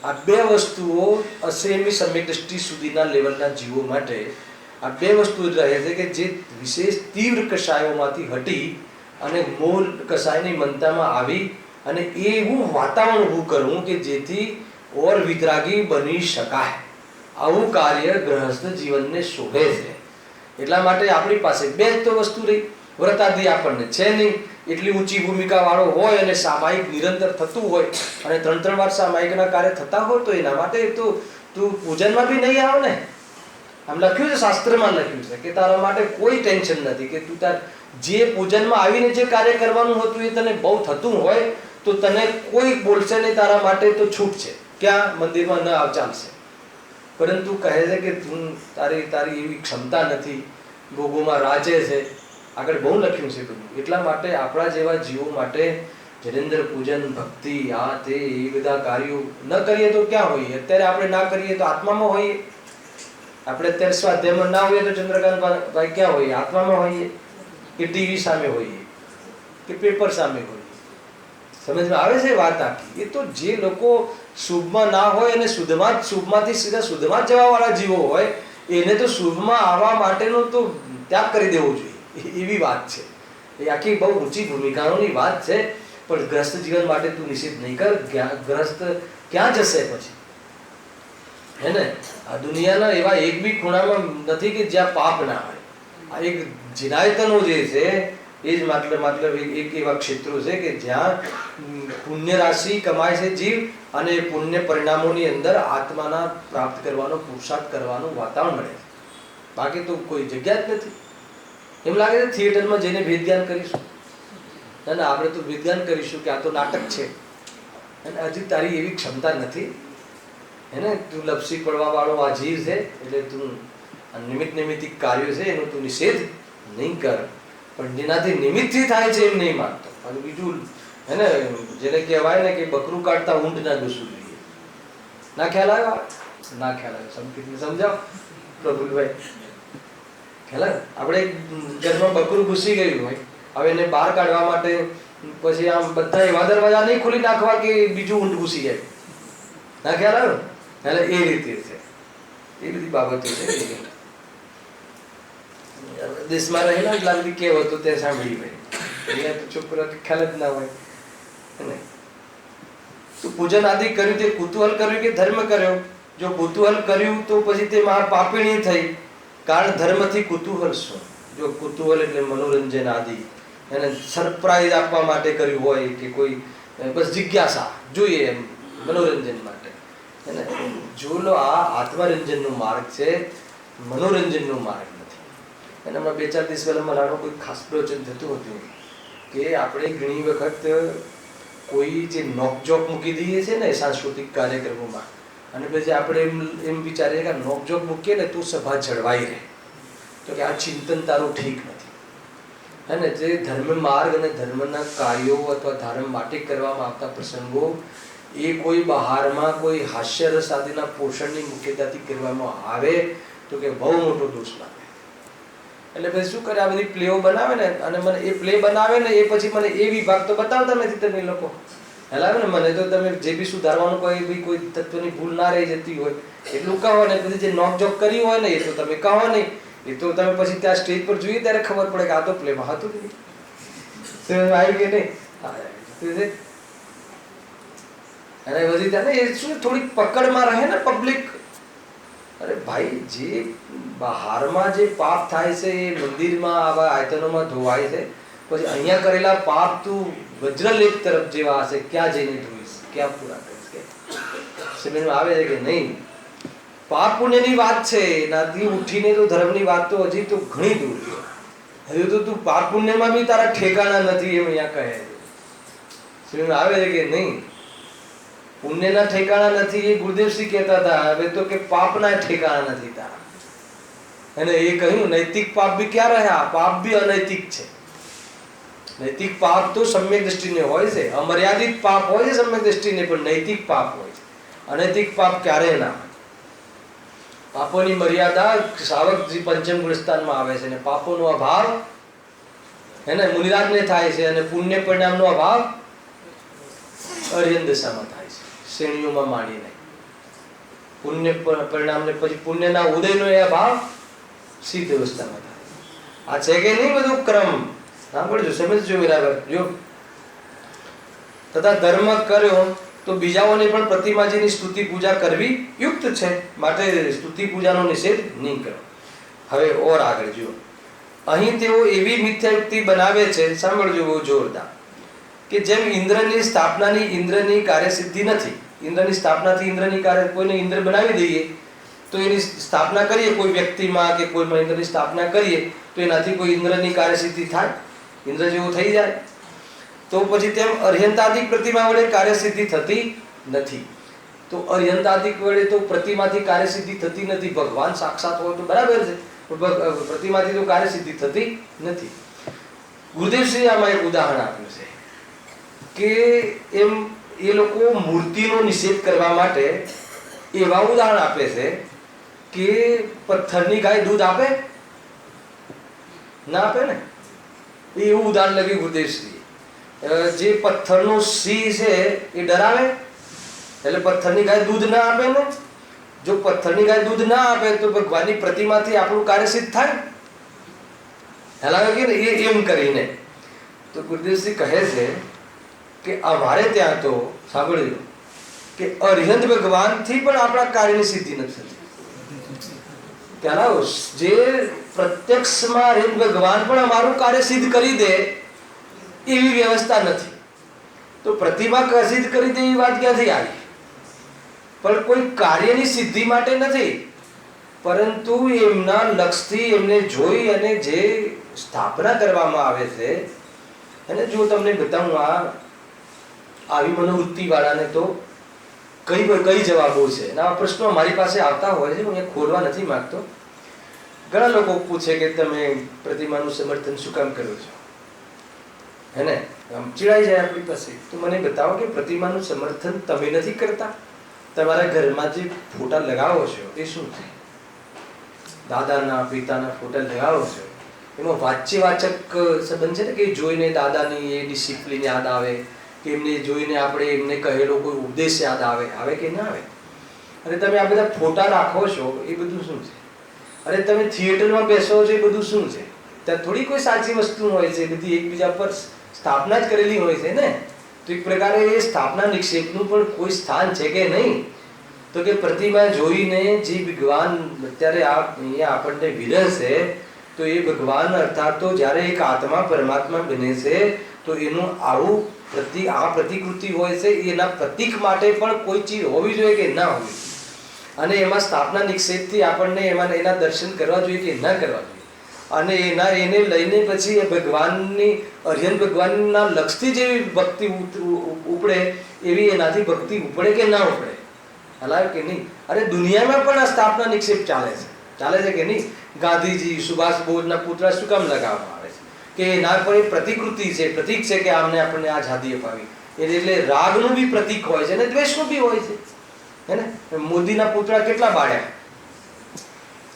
આ બે વસ્તુઓ અસંયમી સમ્યક દ્રષ્ટિ સુધીના લેવલના જીવો માટે આ બે વસ્તુ રહે છે કે જે વિશેષ તીવ્ર કષાયોમાંથી હટી અને મૂળ કષાયની મનતામાં આવી અને એવું વાતાવરણ ઊભું કરવું કે જેથી ઓર વિતરાગી બની શકાય. આવું કાર્ય ગ્રહસ્થ જીવનને શોભે છે. એટલા માટે આપણી પાસે બે જ તો વસ્તુ રહી. વ્રતાદિ આપણને છે નહીં, એટલી ઊંચી ભૂમિકા વાળો હોય અને સામાયિક નિરંતર થતું હોય અને 3-3 વાર સામાયિકના કાર્ય થતા હોય તો એના માટે તો તું પૂજનમાં બી નહીં આવ ને. આમ લખ્યું છે, શાસ્ત્રમાં લખ્યું છે કે તારા માટે કોઈ ટેન્શન નથી, કે તું તાર જે પૂજનમાં આવીને જે કાર્ય કરવાનું હતું એ તને બહુ થતું હોય તો તને કોઈ બોલશે નહીં, તારા માટે તો છૂટ છે, ક્યાં મંદિરમાં ન આવ ચાલશે. પરંતુ કહે છે કે તું તારી એવી ક્ષમતા નથી, ભોગોમાં રાજે છે, આગળ બહુ લખ્યું છે બધું. એટલા માટે આપણા જેવા જીવો માટે જિનેન્દ્ર પૂજન, ભક્તિ, આ તે એ બધા કાર્યો ન કરીએ તો ક્યાં હોઈએ? અત્યારે આપણે ના કરીએ તો આત્મામાં હોઈએ. આપણે અત્યારે સ્વાધ્યાયમાં ના હોઈએ તો ચંદ્રકાંત ભાઈ ક્યાં હોઈએ? આત્મામાં હોઈએ, કે ટીવી સામે હોઈએ, કે પેપર સામે હોઈએ? સમજમાં આવે છે વાત આખી? એ તો જે લોકો શુભમાં ના હોય અને શુભમાંથી સીધા શુદ્ધમાં જવા વાળા જીવો હોય એને તો શુભમાં આવવા માટેનો તો ત્યાગ કરી દેવો જોઈએ, એવી વાત છે. એ આખી બહુ ઊંચી ભૂમિકાઓની વાત છે. પણ ગ્રસ્ત જીવન માટે તું નિષેધ નહીં કર. ગ્રસ્ત ક્યાં જશે પછી? હે ને. આ દુનિયાના એવા એક બી ખૂણામાં નથી કે જ્યાં પાપ ના હોય. આ એક જિનાયતનો જે છે એ જ મતલબ એક એવા ક્ષેત્રો છે કે જ્યાં પુણ્ય રાશિ કમાય છે જીવ અને પુણ્ય પરિણામોની અંદર આત્માના પ્રાપ્ત કરવાનો, પુરુષાર્થ કરવાનું વાતાવરણ મળે છે. બાકી તો કોઈ જગ્યા જ નથી. એમ લાગે છે થિયેટરમાં જઈને ભેદ જ્ઞાન કરીશું, અને આપણે તો ભેદ જ્ઞાન કરીશું કે આ તો નાટક છે, અને હજી તારી એવી ક્ષમતા નથી, એને તું લપસી પડવા વાળો આ જીવ છે, એટલે તું નિમિત્તિક કાર્યો છે એનો તું નિષેધ નહીં કર. પણ જેનાથી નિમિત્તથી થાય છે એમ નહીં માનતો. અને બીજું હે ને, જેને કહેવાય ને કે બકરું કાઢતા ઊંટ ના ઘૂસવું જોઈએ. ના ખ્યાલ આવ્યો? ના ખ્યાલ આવ્યો? સંકેતને સમજાવો પ્રફુલભાઈ. ખ્યાલ આવે? આપણે ઘરમાં બકરું ઘૂસી ગયું હોય, હવે એને બહાર કાઢવા માટે પછી આમ બધા એવા દરવાજા નહીં ખોલી નાખવા કે બીજું ઊંટ ઘૂસી જાય. ના ખ્યાલ આવ્યો? એટલે એ રીતે છે, એ બધી બાબતો છે. દેશમાં રહેલા એટલા બધી કહેવતો તે સાંભળી હોય, અહીંયા તો છોકરો ખ્યાલ જ ના હોય. તો પૂજન આદિ કર્યું તે કુતૂહલ કર્યું કે ધર્મ કર્યો? જો કુતૂહલ કર્યું તો પછી તે મહાપાપિણી થઈ. કારણ ધર્મથી કુતૂહલ શું? જો કુતૂહલ એટલે મનોરંજન આદિ, એને સરપ્રાઈઝ આપવા માટે કર્યું હોય કે કોઈ બસ જિજ્ઞાસા જોઈએ એમ મનોરંજન માટે, એને જો આ આત્મરંજનનો માર્ગ છે, મનોરંજનનો માર્ગ નથી. અને હમણાં 2-4 દિવસ પહેલા મારા કોઈ ખાસ પ્રવચન થતું હતું કે આપણે ઘણી વખત કોઈ જે નોકઝોક મૂકી દઈએ છીએ ને સાંસ્કૃતિક કાર્યક્રમોમાં, અને પછી આપણે એમ વિચારીએ કે નોકઝોક મૂકીએ ને તું સભા જળવાઈ રહે, તો કે આ ચિંતન તારું ઠીક નથી. है ને, જે ધર્મ માર્ગ અને ધર્મના કાર્યો અથવા ધર્મ માટે કરવામાં આવતા પ્રસંગો એ કોઈ બહારમાં કોઈ હાસ્યરસ આદિના પોષણની મુખ્યતાથી કરવામાં આવે તો કે બહુ મોટો દોષ લાગે. એટલે પછી શું કરે, આ બધી પ્લેઓ બનાવે ને, અને મને એ પ્લે બનાવે ને એ પછી મને એ વિભાગ તો બતાવતા નથી તમે લોકો. હેલાવે ને, મને તો તમે જે બી સુધારવાનું કોઈ તત્વની ભૂલ ના રહી જતી હોય એટલું કહો ને, પછી જે નોકઝોક કરી હોય ને એ તો તમે કહો નહીં. એ તો તમે પછી ત્યાં સ્ટેજ પર જોઈએ ત્યારે ખબર પડે કે આ તો પ્લેમાં હતું જ નહીં, આવી કે નહીં. અને બધી ત્યાં એ શું થોડીક પકડમાં રહે ને પબ્લિક. અરે ભાઈ, જે બહારમાં જે પાપ થાય છે એ મંદિરમાં આવા આયતનોમાં ધોવાય છે, પછી અહીંયા કરેલા પાપ તું વજ્રલેખ તરફ જેવા હશે, ક્યાં જઈને ધોઈશ, ક્યાં પૂરા કરીશ? કે સમજમાં આવે છે કે નહીં? પાપ પુણ્યની વાત છે, એનાથી ઉઠીને તો ધર્મની વાત તો હજી તો ઘણી દૂર છે. હજુ તો તું પાપ પુણ્યમાં બી તારા ઠેકાણા નથી એમ અહીંયા કહે છે. સમજમાં આવે છે કે નહીં? પુણ્યના ઠેકાણા નથી એ ગુરુદેવસિંહ કહેતા હતા. હવે તો કે પાપના ઠેકાણા નથી તારા. અને એ કહ્યું નૈતિક પાપ બી ક્યાં રહ્યા? પાપ બી અનૈતિક છે. નૈતિક પાપ તો સમ્યક દ્રષ્ટિને હોય છે, અમર્યાદિત પાપ હોય છે સમ્યક દ્રષ્ટિને, પણ નૈતિક પાપ હોય છે. અનૈતિક પાપ ક્યારે ના? પાપોની મર્યાદા સાવકજી પંચમ ગુણસ્થાનમાં આવે છે, અને પાપોનો અભાવ એને મુનિરાજને થાય છે, અને પુણ્ય પરિણામનો અભાવ અર્યન દશામાં થાય છે, શ્રેણીઓમાં માણી નહીં. પુણ્ય પરિણામને પછી પુણ્યના ઉદયનો એ અભાવ સિદ્ધ અવસ્થામાં થાય. આ છે કે નહીં બધું ક્રમ? સાંભળજો, સમજજો બરાબર. જો તથા ધર્મ કર્યો તો બીજાઓને પણ પ્રતિમાજીની સ્તુતિ પૂજા કરવી યુક્ત છે, માટે સ્તુતિ પૂજાનો નિષેધ નહીં કરો. હવે ઓર આગળ જુઓ. અહીં તેઓ એવી મિથ્યાયુક્તિ બનાવે છે, સાંભળજો બહુ જોરદાર, કે જેમ ઇન્દ્રની સ્થાપનાની ઇન્દ્રની કાર્યસિદ્ધિ નથી. ઇન્દ્રની સ્થાપનાથી ઇન્દ્રની કાર્ય, કોઈને ઇન્દ્ર બનાવી દઈએ તો એની સ્થાપના કરીએ કોઈ વ્યક્તિમાં કે કોઈમાં ઇન્દ્રની સ્થાપના કરીએ તો એનાથી કોઈ ઇન્દ્રની કાર્યસિદ્ધિ થાય? ઇન્દ્ર જેવું થઈ જાય? તો પછી તેમ અર્યંતાદિક પ્રતિમા વડે કાર્યસિદ્ધિ થતી નથી. તો અર્યંતાદિક વડે તો પ્રતિમાથી કાર્યસિદ્ધિ થતી નથી. ભગવાન સાક્ષાત હોય તો બરાબર છે, પણ પ્રતિમાથી તો કાર્યસિદ્ધિ થતી નથી. ગુરુદેવશ્રી આમાં એક ઉદાહરણ આપ્યું છે કે એમ એ લોકો મૂર્તિનો નિષેધ કરવા માટે એવા ઉદાહરણ આપે છે કે પથ્થરની ગાય દૂધ આપે? ના આપે ને. એવું ઉદાહરણ લખ્યું ગુરુદેવશ્રી. જે પથ્થરનો સિંહ છે એ ડરાવે, એટલે પથ્થરની ગાય દૂધ ના આપે ને. જો પથ્થરની ગાય દૂધ ના આપે તો ભગવાનની પ્રતિમાથી આપણું કાર્ય સિદ્ધ થાય? હલાવે કે એ એમ કરીને. તો ગુરુદેવશ્રી કહે છે કે અમારે ત્યાં તો સાંભળજો કે અરિહંત ભગવાનથી પણ આપણા કાર્યની સિદ્ધિ નથી થતી. ત્યાંના જે પ્રત્યક્ષમાં અરિહંત ભગવાન પણ અમારું કાર્ય સિદ્ધ કરી દે એવી વ્યવસ્થા નથી. તો પ્રતિમા સિદ્ધ કરી દે એવી વાત ક્યાંથી આવી? પણ કોઈ કાર્યની સિદ્ધિ માટે નથી, પરંતુ એમના લક્ષથી એમને જોઈ અને જે સ્થાપના કરવામાં આવે છે. અને જો તમને બતાવું આવી મનોવૃત્તિ વાળાને તો કઈ જવાબો છે. આ પ્રશ્નો મારી પાસે આવતા હોય છે, હું એ ખોલવા નથી માંગતો. ઘણા લોકો પૂછે કે તમે પ્રતિમાનું સમર્થન શું કામ કરો છો, હે ને? આમ ચીડાઈ જાય આપણી પાસે. તો મને બતાવો કે પ્રતિમાનું સમર્થન તમે નથી કરતા. તમારા ઘરમાં જે ફોટા લગાવો છો એ શું છે? દાદાના પિતાના ફોટા લગાવો છો, એમાં વાચ્યવાચક સંબંધ છે ને, કે જોઈને દાદાની એ ડિસિપ્લિન યાદ આવે, કે એમને જોઈને આપણે એમને કહેલો કોઈ ઉપદેશ યાદ આવે કે ના આવે? અને તમે આ બધા ફોટા રાખો છો એ બધું શું છે? અરે તમે થિયેટરમાં બેસો છો એ બધું શું છે? ત્યાં થોડી કોઈ સાચી વસ્તુ હોય છે, બધી એકબીજા પર સ્થાપના જ કરેલી હોય છે ને. તો એક પ્રકારે એ સ્થાપના નિક્ષેપનું પણ કોઈ સ્થાન છે કે નહીં? તો કે પ્રતિમા જોઈને જે ભગવાન અત્યારે અહીંયા આપણને વિરસે, તો એ ભગવાન અર્થાત તો જ્યારે એક આત્મા પરમાત્મા બને છે તો એનું આવું આ પ્રતિકૃતિ હોય છે, એના પ્રતીક માટે પણ કોઈ ચીજ હોવી જોઈએ કે ના હોવી? અને એમાં સ્થાપના નિક્ષેપથી આપણને એના દર્શન કરવા જોઈએ કે ના કરવા જોઈએ? અને એને લઈને પછી એ ભગવાનની અરિહંત ભગવાનના લક્ષથી જેવી ભક્તિ ઉપડે એવી એનાથી ભક્તિ ઉપડે કે ના ઉપડે? હલાવે કે નહીં? અરે દુનિયામાં પણ આ સ્થાપના નિક્ષેપ ચાલે છે કે નહીં? ગાંધીજી, સુભાષ બોઝના પુતળા શું કામ લગાવવામાં આવે છે? કે એના પર એ પ્રતિકૃતિ છે, પ્રતીક છે કે આમને આપણને આઝાદી અપાવી. એટલે રાગનું બી પ્રતીક હોય છે અને દ્વેષનું બી હોય છે, હે ને. મોદીના પૂતળા કેટલા બાળ્યા,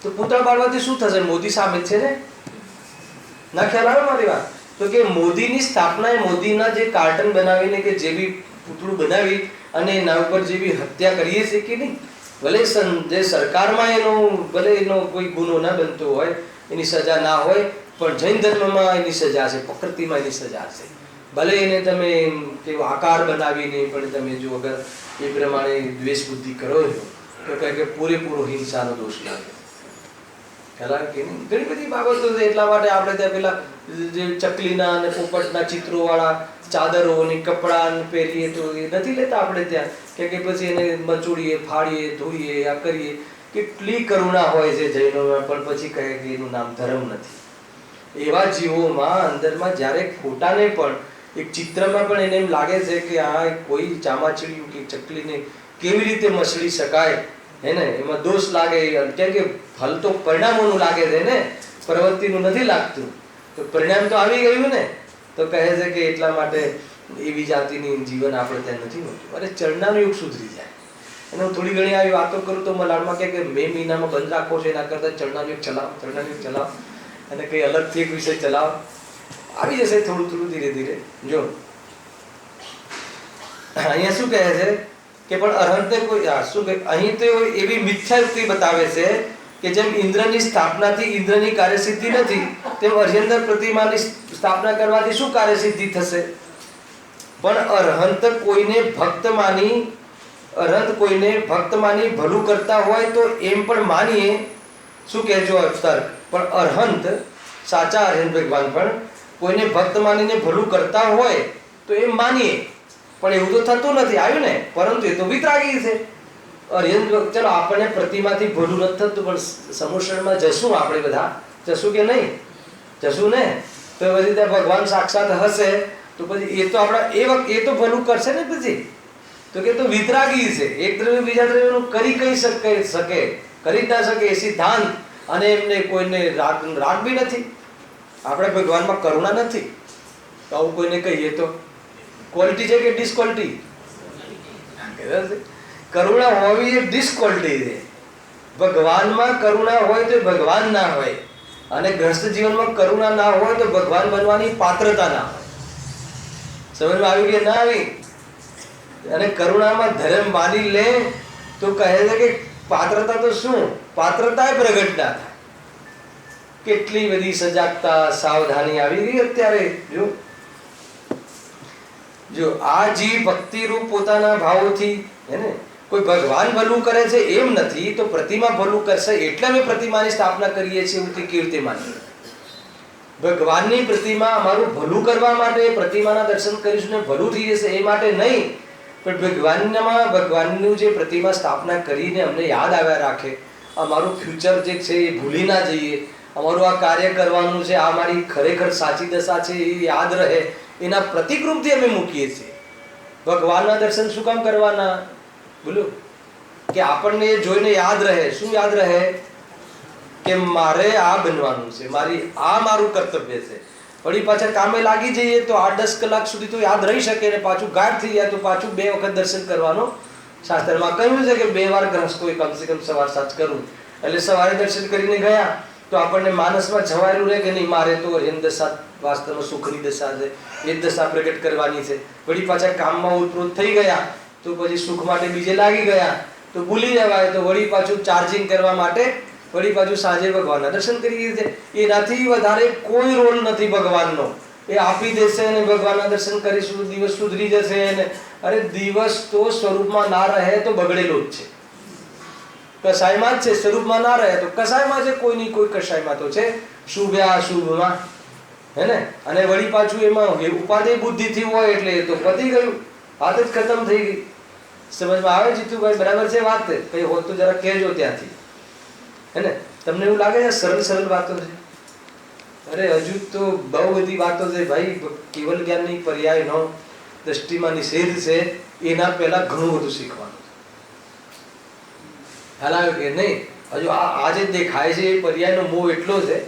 તો પૂતળા બાળવાથી શું થશે? મોદી સામે છે ને, ના ખ્યાલ આવે મારી વાત? તો કે મોદીની સ્થાપના એ મોદીના જે કાર્ટન બનાવીને કે જે બી પૂતળું બનાવી અને એના ઉપર જે બી હત્યા કરીએ છીએ કે નહીં, ભલે જે સરકારમાં ભલે એનો કોઈ ગુનો ના બનતો હોય, એની સજા ના હોય, પણ જૈન ધર્મમાં એની સજા છે, પ્રકૃતિમાં એની સજા છે. ભલે એને તમે કેવો આકાર બનાવીને પણ તમે જો અગર એ પ્રમાણે દ્વેષ બુદ્ધિ કરો છો તો કહે કે પૂરેપૂરો હિંસાનો દોષ લાગે. ખ્યાલ કે નહીં? ઘણી બધી બાબતો છે. એટલા માટે આપણે ત્યાં પેલા જે ચકલીના અને પોપટના ચિત્રોવાળા ચાદરો અને કપડાં પહેરીએ તો એ નથી લેતા આપણે ત્યાં, કે પછી એને મચોડીએ, ફાડીએ, ધોઈએ, આ કરીએ. કેટલી કરુણા હોય છે જૈનોમાં, પણ પછી કહે કે એનું નામ ધર્મ નથી. એવા જીવોમાં અંદરમાં જ્યારે ખોટાને પણ એક ચિત્રમાં પણ એને એમ લાગે છે કે આ કોઈ ચામાચીડિયું કે ચકલીને કેવી રીતે મસળી શકાય, હે ને, એમાં દોષ લાગે. કેમ કે ફલ તો પરિણામોનું લાગે છે ને, પ્રવૃત્તિનું નથી લાગતું. તો પરિણામ તો આવી ગયું ને, તો કહે છે કે એટલા માટે એવી જાતિની જીવન આપણે ત્યાં નથી હોતું. અરે ચરણાનો યુગ સુધરી જાય. અને હું થોડી ઘણી આવી વાતો કરું તો મલાડમાં કે મે મહિનામાં બંધ રાખવો છે, એના કરતાં ચરણાનો યુગ ચલાવો, ચરણાનો યુગ ચલાવો, અને કંઈ અલગથી એક વિષય ચલાવો. આવી જશે થોડું થોડું ધીરે ધીરે. જો અહીંયા શું કહે છે કે પણ અરહંતે કોઈ શું કહે, અહીં તો એવી મિથ્યાયુક્તિ બતાવે છે કે જેમ ઇન્દ્રની સ્થાપનાથી ઇન્દ્રની કાર્યસિદ્ધિ નથી, તેમ અર્યંદર પ્રતિમાની સ્થાપના કરવાથી શું કાર્યસિદ્ધિ થશે? પણ અરહંત કોઈને ભક્ત માની ભલું કરતા હોય તો એમ પણ માનીએ. શું કહેજો તર્ક? પણ અરહંત, સાચા અરહંત ભગવાન પણ કોઈને ભક્ત માનીને ભલું કરતા હોય તો એમ માનીએ, પણ એવું તો થતું નથી. આવ્યું ને? પરંતુ એ તો વિતરાગી છે. ચલો આપણને પ્રતિમાથી ભલું નથી થતું, પણ સમુષણમાં જશું આપણે બધા, જશું કે નહીં? જશું ને? તો પછી ત્યાં ભગવાન સાક્ષાત હશે તો પછી એ તો આપણા એ તો ભલું કરશે ને પછી. તો કે તો વિતરાગી છે, એક દ્રવ્ય બીજા દ્રવ્યનું કરી શકે, કરી ના શકે એ સિદ્ધાંત. અને એમને કોઈને રાગ બી નથી. આપણે ભગવાનમાં કરુણા નથી. તો આવું કોઈને કહીએ તો ક્વોલિટી છે કે ડિસક્વોલિટી? કરુણા હોવી એ ડિસક્વોલિટી છે. ભગવાનમાં કરુણા હોય તો ભગવાન ના હોય, અને ગ્રસ્ત જીવનમાં કરુણા ના હોય તો ભગવાન બનવાની પાત્રતા ના હોય. સમજમાં આવી કે ના આવી? અને કરુણામાં ધર્મ માની લે તો કહે છે કે પાત્રતા તો શું? પાત્રતા એ પ્રગટ ના થાય. કેટલી બધી સજાગતા, સાવધાની આવી ગઈ અત્યારે. જો આ જીવ ભક્તિ રૂપ પોતાના ભાવોથી, હે ને, કોઈ ભગવાન ભલું કરે છે એમ નથી, તો પ્રતિમા ભલું કરશે એટલે અમે પ્રતિમાની સ્થાપના કરીએ છીએ એવું કેવી રીતે માનીએ? ભગવાનની પ્રતિમા અમારું ભલું કરવા માટે, પ્રતિમાના દર્શન કરીશું ને ભલું થઈ જશે એ માટે નહીં, પણ ભગવાનનું જે પ્રતિમા સ્થાપના કરીને અમને યાદ આવ્યા રાખે, અમારું ફ્યુચર જે છે એ ભૂલી ના જઈએ, અમારું આ કાર્ય કરવાનું છે, આ મારી ખરેખર સાચી દશા છે એ યાદ રહે, એના પ્રતિકરૂપથી અમે મૂકીએ છીએ. ભગવાનના દર્શન શું કામ કરવાના? બોલો, કે આપણને એ જોઈને યાદ રહે. શું યાદ રહે? કે મારે આ બનવાનું છે, મારું કર્તવ્ય છે. વળી પાછા કામે લાગી જઈએ તો 8-10 કલાક સુધી તો યાદ રહી શકે, ને પાછું ગાયબ થઈ જાય તો પાછું 2 વખત દર્શન કરવાનો શાસ્ત્રમાં કહ્યું છે કે 2 વાર ગ્રહસ્થોએ કમસે કમ સવાર સાંજ કરવું. એટલે સવારે દર્શન કરીને ગયા તો આપણને માનસમાં છવાયેલું રહે કે નહીં, મારે તો એમ દશા વાસ્તવમાં સુખની દશા છે, એ જ દશા પ્રગટ કરવાની છે. વળી પાછા કામમાં ઉતપ્રોત થઈ ગયા તો પછી સુખ માટે બીજે લાગી ગયા તો ભૂલી જવાય, તો વળી પાછું ચાર્જિંગ કરવા માટે વળી પાછું સાંજે ભગવાનના દર્શન કરીએ છીએ. એનાથી વધારે કોઈ રોલ નથી ભગવાનનો. એ આપી દેશે અને ભગવાનના દર્શન કરીશું, દિવસ સુધરી જશે. અને અરે દિવસ તો સ્વરૂપમાં ના રહે તો બગડેલો જ છે, કસાયમાં જ છે. સ્વરૂપમાં ના રહે તો કસાયમાં છે, કોઈની કોઈ કસાયમાં તો છે, શુભ્યા અશુભમાં, હે ને. અને વળી પાછું એમાં ઉપાધિ બુદ્ધિથી હોય એટલે એ તો પતી ગયું, વાત જ ખતમ થઈ ગઈ. સમજમાં આવે જીતુભાઈ? બરાબર છે વાત? કઈ હોત તો જરા કહેજો ત્યાંથી, હે ને. તમને એવું લાગે છે સરળ વાતો છે? અરે હજુ તો બહુ બધી વાતો છે ભાઈ. કેવલ જ્ઞાનની પર્યાયનો દ્રષ્ટિમાં નિષેધ છે, એના પહેલા ઘણું બધું શીખવાનું છે. ખ્યાલ આવ્યો કે નહીં? હજુ આ જે દેખાય છે એ પર્યાયનો મોહ એટલો છે,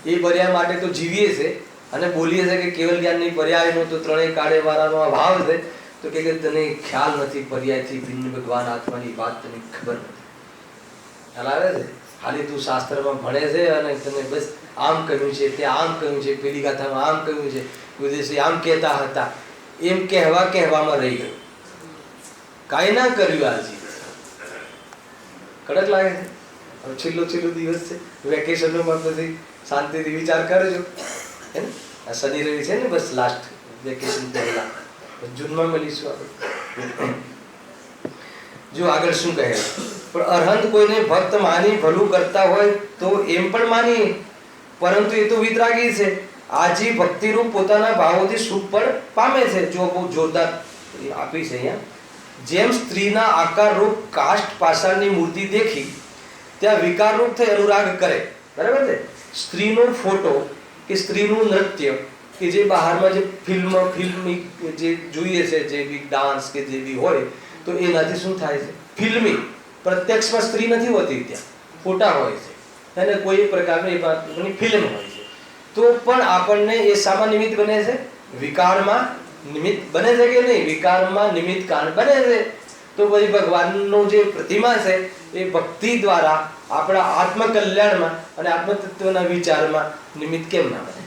એ પર્યાય માટે તો જીવીએ છે, અને બોલીએ છે કે કેવલ જ્ઞાનની પર્યાયનો તો ત્રણેય કાળે વાળાનો આ ભાવ છે, તો કે તને ખ્યાલ નથી પર્યાયથી ભિન્ન ભગવાન આત્માની વાત તને ખબર નથી. ખ્યાલ આવે છે? ખાલી તું શાસ્ત્રમાં ભણે છે અને તને બસ આમ કહ્યું છે, ત્યાં આમ કહ્યું છે, પેલી ગાથામાં આમ કહ્યું છે, વિદેશી આમ કહેતા હતા, એમ કહેવામાં રહી ગયું, કાંઈ ના કર્યું. આજે કડક લાગે છે. હવે છેલ્લો દિવસ છે વેકેશનમાં, પછી શાંતિથી વિચાર કરજો. હે ને, આ શનિ રવિ છે ને, બસ લાસ્ટ વેકેશન પહેલા જૂનમાં મળીશું આપણે. જો આગળ શું કહે, પણ અરહંત કોઈને ભક્ત માની ભલું કરતા હોય તો એમ પણ માની, પરંતુ એ તો વિતરાગી છે. આજી ભક્તિરૂપ પોતાના ભાવોથી સુખ પણ પામે છે. જો બહુ જોરદાર આપી છે અહીંયા. જેમ સ્ત્રીના આકાર રૂપ કાષ્ઠ પાષાણની મૂર્તિ દેખી ત્યાં વિકાર રૂપ થઈ અનુરાગ કરે, બરાબર છે. સ્ત્રીનો ફોટો કે સ્ત્રીનું નૃત્ય કે જે બહારમાં જે ફિલ્મી જે જોઈએ છે, જે બી ડાન્સ કે જે બી હોય, તો એનાથી શું થાય છે, ફિલ્મી પ્રત્યક્ષમાં સ્ત્રી નથી હોતી, ત્યાં ફોટા હોય છે અને કોઈ પ્રકારની ફિલ્મ હોય છે. તો પણ આપણને એ શામાં નિમિત્ત બને છે? વિકારમાં નિમિત્ત બને છે કે નહીં? વિકારમાં નિમિત્ત કારણ બને છે. તો પછી ભગવાનનું જે પ્રતિમા છે એ ભક્તિ દ્વારા આપણા આત્મકલ્યાણમાં અને આત્મતત્વના વિચારમાં નિમિત્ત કેમ ના બને?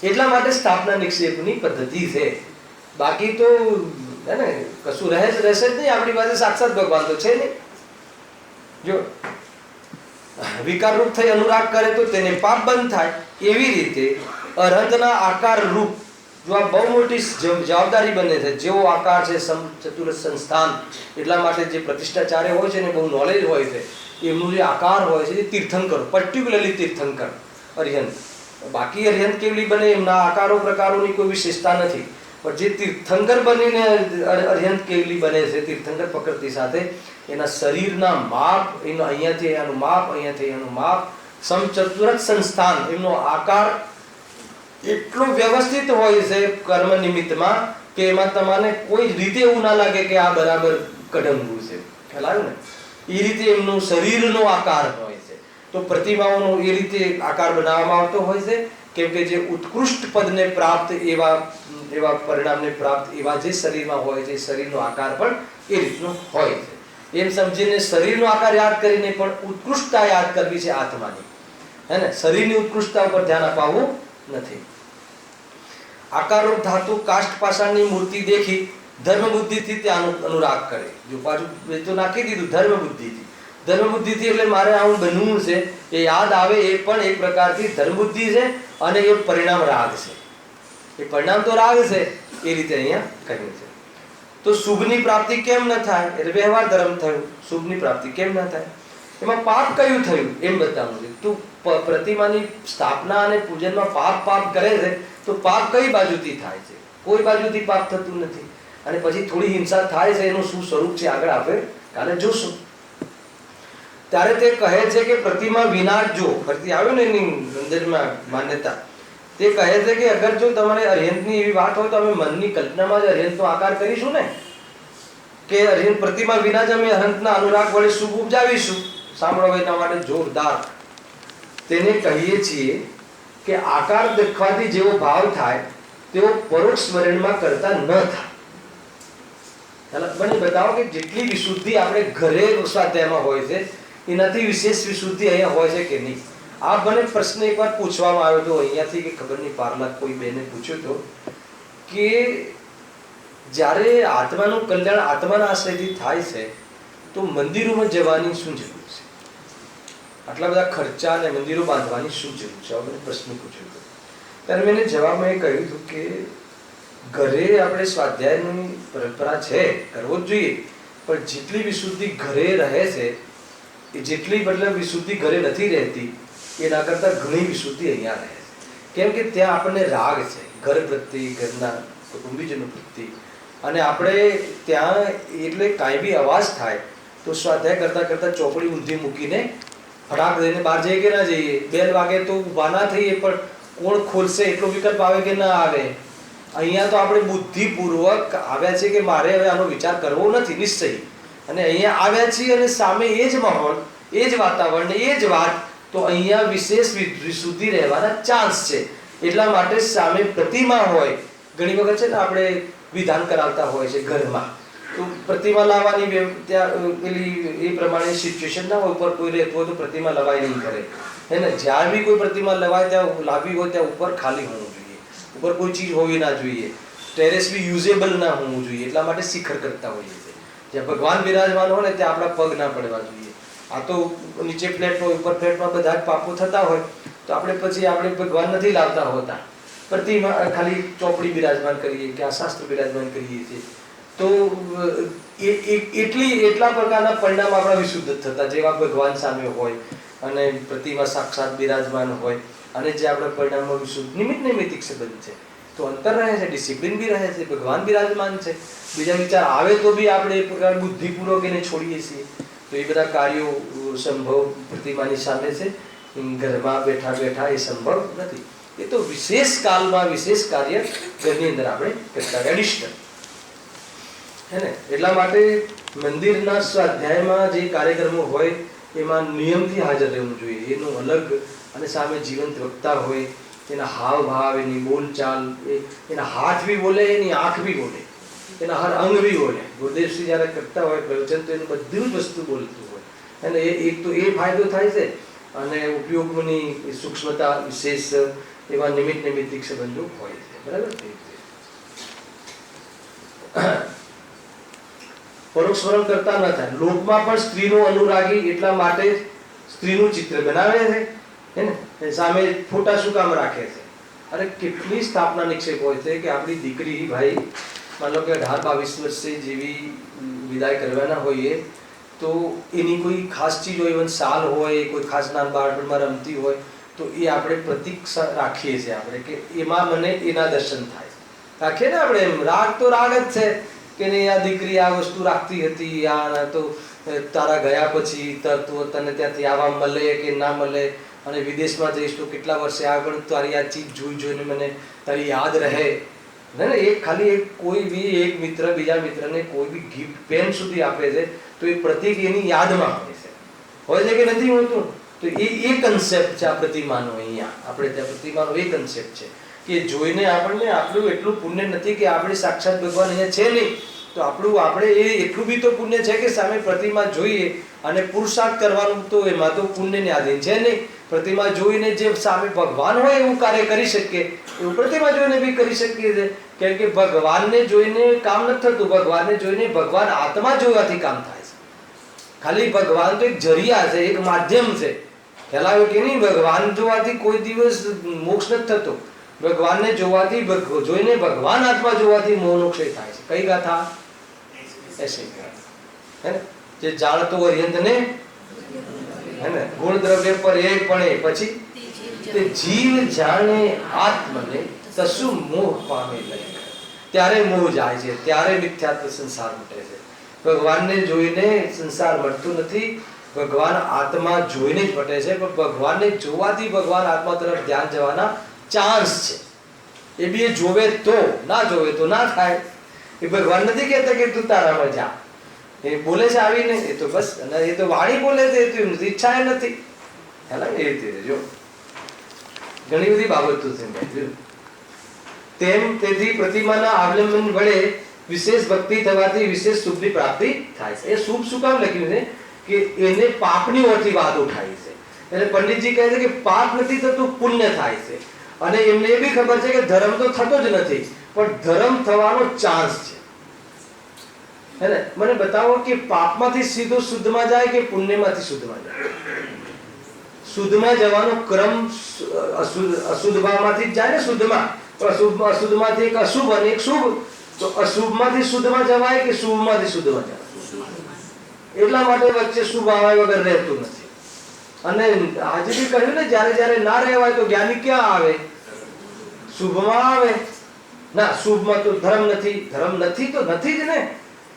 એટલા માટે સ્થાપના નિક્ષેપની પદ્ધતિ છે. બાકી તો હે ને કશું રહેશે જ નહીં. આપણી પાસે સાક્ષાત ભગવાન તો છે નહીં. જો વિકાર રૂપ થઈ અનુરાગ કરે તો તેને પાપ બંધ થાય. એવી રીતે અરહંતના આકાર રૂપ જો આ બહુ મોટી જવાબદારી બને છે. જેવો આકાર છે ચતુર સંસ્થાન, એટલા માટે જે પ્રતિષ્ઠાચાર્ય હોય છે ને બહુ નોલેજ હોય છે, એમનું જે આકાર હોય છે એ તીર્થંકર, પર્ટિક્યુલરલી તીર્થંકર અરિહંત. બાકી અરિહંત કેવલી બને એમના આકારો પ્રકારોની કોઈ વિશેષતા નથી, પણ જે તીર્થંકર બનીને અરિહંત કેવલી બને છે તીર્થંકર પ્રકૃતિ સાથે, એના શરીરના માપ, એનો અહીંયાથી અહીંયાનું માપ, અહીંયાથી અહીંયાનું માપ, સમચતુરત સંસ્થાન, એમનો આકાર એટલો વ્યવસ્થિત હોય છે કર્મ નિમિત્તમાં કે એમાં તમને કોઈ રીતે એવું ના લાગે કે આ બરાબર કડંગું છે. ખ્યાલ આવ્યો ને? એ રીતે એમનું શરીરનો આકાર હોય છે. તો પ્રતિમાઓનો એ રીતે આકાર બનાવવામાં આવતો હોય છે, કેમ કે જે ઉત્કૃષ્ટ પદને પ્રાપ્ત એવા પરિણામને પ્રાપ્ત એવા જે શરીરમાં હોય છે, શરીરનો આકાર પણ એ રીતનો હોય છે. એમ સમજીને શરીરનો આકાર યાદ કરીને પણ ઉત્કૃષ્ટતા યાદ કરવી છે આત્માની, હે ને? શરીરની ઉત્કૃષ્ટતા ઉપર ધ્યાન અપાવવું નથી. આકારરૂપ ધાતુ કાષ્ઠ પાષાણની મૂર્તિ દેખી ધર્મ બુદ્ધિથી ત્યાં અનુરાગ કરે. જો પાછું એ તો નાખી દીધું ધર્મ બુદ્ધિથી. ધર્મ બુદ્ધિથી એટલે મારે આવું બનવું છે એ યાદ આવે, એ પણ એક પ્રકારથી ધર્મ બુદ્ધિ છે અને એ પરિણામ રાગ છે. એ પરિણામ તો રાગ છે, એ રીતે અહીંયા કહ્યું છે. તો શુભની પ્રાપ્તિ કેમ ન થાય? એટલે વ્યવહાર ધર્મ થયું. શુભની પ્રાપ્તિ કેમ ન થાય? એમાં પાપ કયું થયું એમ બતાવવું છે. તું પ્રતિમાની સ્થાપના અને પૂજનમાં પાપ કરે છે, તો પાપ કઈ બાજુથી થાય છે? કોઈ બાજુથી પાપ થતું નથી. અને પછી થોડી હિંસા થાય છે, એનું શું સ્વરૂપ છે આગળ આપણે કાલે જોશું. ત્યારે તે કહે છે કે પ્રતિમા વિના જો ફરતી આવ્યો ને એની અંદરમાં માન્યતા, તે કહે છે કે અગર જો તમારે અરિહંતની એવી વાત હોય તો અમે મનની કલ્પનામાં જ અરિહંતનો આકાર કરીશું ને, કે અરિહંત પ્રતિમા વિના જ અમે અરિહંતના અનુરાગ વડે શુભ ઉપજાવીશું. સાંભળો એના માટે જોરદાર. તેને કહીએ છીએ કે આકાર દેખવાથી જેવો ભાવ થાય તેવો પરોક્ષ સ્મરણમાં કરતા ન થાય. મને બતાવો કે જેટલી વિશુદ્ધિ આપણે ઘરે સ્વાધ્યાયમાં હોય છે એનાથી વિશેષ વિશુદ્ધિ અહીંયા હોય છે કે નહીં? આ મને પ્રશ્ન એકવાર પૂછવામાં આવ્યો હતો અહીંયાથી, કે ખબર નહીં પાર્લા કોઈ બેને પૂછ્યો હતો કે જ્યારે આત્માનું કલ્યાણ આત્માના આશ્રયથી થાય છે તો મંદિરોમાં જવાની શું જરૂર છે? આટલા બધા ખર્ચા અને મંદિરો બાંધવાની શું જરૂર છે? મને પ્રશ્ન પૂછ્યો હતો. ત્યારે મેં જવાબમાં એ કહ્યું હતું કે ઘરે આપણે સ્વાધ્યાયની પરંપરા છે, કરવો જ જોઈએ, પણ જેટલી વિશુદ્ધિ ઘરે રહે છે એ જેટલી મતલબ વિશુદ્ધિ ઘરે નથી રહેતી એના કરતાં ઘણી વિશુદ્ધિ અહીંયા રહે છે. કેમ કે ત્યાં આપણને રાગ છે ઘર પ્રત્યે, ઘરના કુટુંબીજનો પ્રત્યે, અને આપણે ત્યાં એટલે કાંઈ બી અવાજ થાય તો સ્વાધ્યાય કરતાં ચોપડી ઊંધી મૂકીને ફટાક દઈને બહાર જઈએ કે ના જઈએ, બેલ વાગે તો ઊભા ના થઈએ, પણ કોણ ખોલશે એટલો વિકલ્પ આવે કે ના આવે. અહીંયા તો આપણે બુદ્ધિપૂર્વક આવ્યા છે કે મારે હવે આનો વિચાર કરવો નથી નિશ્ચય, અને અહીંયા આવ્યા છીએ અને સામે એ જ માહોલ, એ જ વાતાવરણ, એ જ વાત, તો અહીંયા વિશેષ વિશુદ્ધિ રહેવાના ચાન્સ છે. એટલા માટે સામે પ્રતિમા હોય. ઘણી વખત છે ને આપણે વિધાન કરાવતા હોય છે ઘરમાં, તો પ્રતિમા લાવવાની ત્યાં પેલી એ પ્રમાણે સિચ્યુએશન ના હોય, ઉપર કોઈ રહેતું હોય તો પ્રતિમા લવાય નહીં કરે, હે ને. જ્યાં બી કોઈ પ્રતિમા લવાય ત્યાં લાવવી હોય ત્યાં ઉપર ખાલી હોવું જોઈએ, ઉપર કોઈ ચીજ હોવી ના જોઈએ, ટેરેસ બી યુઝેબલ ના હોવું જોઈએ. એટલા માટે શિખર કરતા હોઈએ છીએ. જ્યાં ભગવાન બિરાજમાન હોય ને ત્યાં આપણા પગ ના પડવા જોઈએ. આ તો નીચે ફ્લેટ હોય, ઉપર ફ્લેટમાં બધા જ પાપો થતા હોય, તો આપણે ભગવાન નથી લાવતા હોતા, પ્રતિમા ખાલી ચોપડી બિરાજમાન કરીએ કે આ શાસ્ત્ર બિરાજમાન કરીએ છીએ. તો એટલા પ્રકારના પરિણામ આપણા વિશુદ્ધ થતા, જેવા ભગવાન સામે હોય અને પ્રતિમા સાક્ષાત બિરાજમાન હોય, અને જે આપણા પરિણામમાં વિશુદ્ધ નિમિત્ત નૈમિતિક સંબંધ છે, તો અંતર રહે છે, ડિસિપ્લિન બી રહે છે, ભગવાન બિરાજમાન છે. બીજા વિચાર આવે તો બી આપણે એ પ્રકાર બુદ્ધિપૂર્વક એને છોડીએ છીએ. તો એ બધા કાર્યો સંભવ પ્રતિમાની સામે છે. ઘરમાં બેઠા બેઠા એ સંભવ નથી. એ તો વિશેષ કાલમાં વિશેષ કાર્ય ઘરની અંદર આપણે કરતા એડિશનલ, હે ને. એટલા માટે મંદિરના સ્વાધ્યાયમાં જે કાર્યક્રમો હોય એમાં નિયમથી હાજર રહેવું જોઈએ. એનું અલગ, અને સામે જીવંત વક્તા હોય, એના હાવ ભાવ, એની બોલચાલ, એના હાથ બી બોલે, એની આંખ બી બોલે, એના હર અંગ બી બોલે. ગુરુદેવશ્રી જયારે કરતા હોય પ્રવચન તો એનું બધું જ વસ્તુ બોલતું હોય, અને એક તો એ ફાયદો થાય છે, અને ઉપયોગની સૂક્ષ્મતા વિશેષ એવા નિમિત્ત નૈમિત્તિક સંબંધો હોય છે. બરાબર. પરોક્ષ સ્મરણ કરતા ન થાય. લોકમાં પણ સ્ત્રીનો અનુરાગી એટલા માટે સ્ત્રીનું ચિત્ર બનાવે છે, હે ને. સામે ફોટા શું કામ રાખે છે? અરે કેટલી સ્થાપના નિક્ષેપ હોય છે કે આપણી દીકરી, ભાઈ માનો કે 18-22 વર્ષે જેવી વિદાય કરવાના હોઈએ, તો એની કોઈ ખાસ ચીજ હોય, ઇવન સાલ હોય, કોઈ ખાસ નાન બાળપણમાં રમતી હોય, તો એ આપણે પ્રતીક રાખીએ છીએ આપણે, કે એમાં મને એના દર્શન થાય. રાખીએ ને આપણે. એમ રાગ તો રાગ જ છે કે નહીં, આ દીકરી આ વસ્તુ રાખતી હતી, આ તો તારા ગયા પછી તને ત્યાંથી આવા મળે કે ના મળે, અને વિદેશમાં જઈશ તો કેટલા વર્ષે આગળ તારી આ ચીજ જોઈને મને તારી યાદ રહે. ને એક ખાલી કોઈ બી એક મિત્ર બીજા મિત્રને કોઈ બી ગિફ્ટ પેન સુધી આપે છે, તો એ પ્રતીક એની યાદમાં હોય છે કે નથી હોતું? તો એ કન્સેપ્ટ છે આ પ્રતિમાનો. અહીંયા આપણે ત્યાં પ્રતિમાનો એ કન્સેપ્ટ છે કે જોઈને આપણને આપણું એટલું પુણ્ય નથી કે આપણે સાક્ષાત ભગવાન અહીંયા છે નહીં, તો આપણે એ એટલું બી તો પુણ્ય છે કે સામે પ્રતિમા જોઈએ અને પુરુષાર્થ કરવાનું, તો એમાં તો પુણ્યને આધીન છે નહીં. પ્રતિમા જોઈને જે સામે ભગવાન હોય એવું કાર્ય કરી શકીએ, એવું પ્રતિમા જોઈને બી કરી શકીએ છીએ. કેમ કે ભગવાનને જોઈને કામ નથી થતું, ભગવાનને જોઈને ભગવાન આત્મા જોવાથી કામ થાય છે. ખાલી ભગવાન તો એક જરિયા છે, એક માધ્યમ છે. ખ્યાલ કે નહીં? ભગવાન જોવાથી કોઈ દિવસ મોક્ષ નથી થતો. ભગવાનને જોવાથી, જોઈને ભગવાન આત્મા જોવાથી મોક્ષ થાય છે. કઈ ગાથા? એસી ગાથા, હે ને. જે જાણતો અર્યંતને, હે ને, ગુણ દ્રવ્ય પર એકપણે, પછી તે જીવ જાણે આત્મને તસુ મોહ પામે લય. ત્યારે મોહ જાય છે, ત્યારે મિથ્યાત્વ સંસાર મટે છે. ભગવાનને જોઈને સંસાર મળતું નથી, ભગવાન આત્મા જોઈને જ મટે છે. પણ ભગવાનને જોવાથી ભગવાન આત્મા તરફ ધ્યાન જવાના ચાન્સ છે. એ બી એ જોવે તો, ના જોવે તો ના થાય. એ ભગવાન નથી કહેતા કે તું તારામાં જા, એ બોલે છે આવીને, એ તો બસ, એ તો વાણી બોલે છે, એ તો ઈચ્છા એ નથી. હેલા એ રીતે જો ઘણી બધી બાબતો છે. તેથી પ્રતિમાના અવલંબન વડે વિશેષ ભક્તિ થવાથી વિશેષ શુભની પ્રાપ્તિ થાય છે. એ શુભ શું કામ લખ્યું છે? કે એને પાપની ઓરથી વાત ઉઠાવી છે. એટલે પંડિતજી કહે છે કે પાપ નથી થતું, પુણ્ય થાય છે. અને એમને એ બી ખબર છે કે ધર્મ તો થતો જ નથી, પણ ધર્મ થવાનો ચાન્સ છે, હે ને. મને બતાવો કે પાપમાંથી સીધો શુદ્ધમાં જાય કે પુણ્યમાંથી શુદ્ધમાં જાય? શુદ્ધમાં જવાનો ક્રમ અશુદ્ધમાંથી જ જાય ને શુદ્ધમાં. અશુદ્ધમાંથી એક અશુભ અને એક શુભ. તો અશુભમાંથી શુદ્ધમાં જવાય કે શુભમાંથી શુદ્ધમાં જવાય? એટલા માટે વચ્ચે શુભ આવે વગર રહેતું નથી. અને આજે બી કહ્યું ને, જ્યારે જ્યારે ના રહેવાય તો જ્ઞાની ક્યાં આવે? શુભમાં આવે. ના, શુભમાં તો ધર્મ નથી. ધર્મ નથી તો નથી જ ને.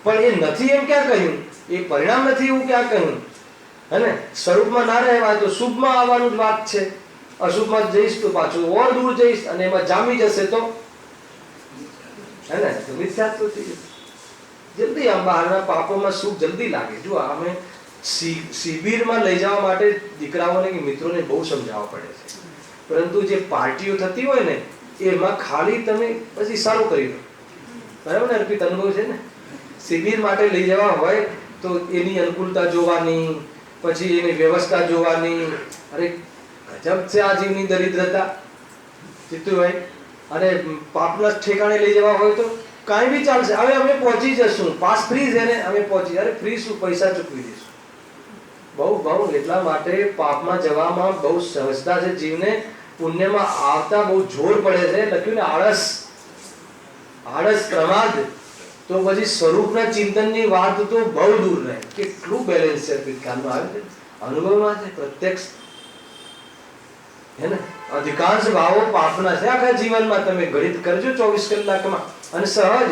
પણ એ નથી એમ ક્યાં કહ્યું? એ પરિણામ નથી એવું ક્યાં કહ્યું? હે ને. સ્વરૂપમાં ના રહેવાય તો શુભમાં આવવાનું જ વાત છે. અશુભમાં જઈશ તો પાછું ઓર દૂર જઈશ, અને એમાં જામી જશે તો, હે ને, તો મિથ્યાત્વ થઈ જશે. જલ્દી આમ બહારના પાપોમાં સુખ જલ્દી લાગે. જો અમે શિબિરમાં લઈ જવા માટે દીકરાઓને કે મિત્રોને બહુ સમજાવવા પડે છે. પરંતુ જે પાર્ટીઓ થતી હોય ને એમાં ખાલી તમે પછી સારું કરી દો, બરાબર ને? અર્પિત અનુભવ છે ને. શિબિર માટે લઈ જવા હોય તો એની અનુકૂળતા જોવાની, પછી એની વ્યવસ્થા જોવાની. અરે ગજબ છે આ જીવની દરિદ્રતા જીતુભાઈ. અને પાપના ઠેકાણે લઈ જવા હોય તો કાંઈ બી ચાલશે. હવે અમે પહોંચી જશું, પાસ ફ્રી છે ને, અમે પહોંચી. અરે ફ્રી શું, પૈસા ચૂકવી દઈશું. બહુ એટલા માટે પાપમાં જવામાં બહુ સહજતા છે જીવને. પુણ્યમાં આવતા બહુ જોર પડે છે. લખ્યું ને આળસ પ્રમાદ. તો પછી સ્વરૂપના ચિંતનની વાત તો બહુ દૂર રહે. કેટલું બેલેન્સ છે પિતકાળમાં આવે છે, અનુભવમાં છે, પ્રત્યક્ષ હે ને. અધિકાંશ ભાવો પાપના છે આખા જીવનમાં. તમે ગણિત કરજો 24 કલાકમાં. અને સહજ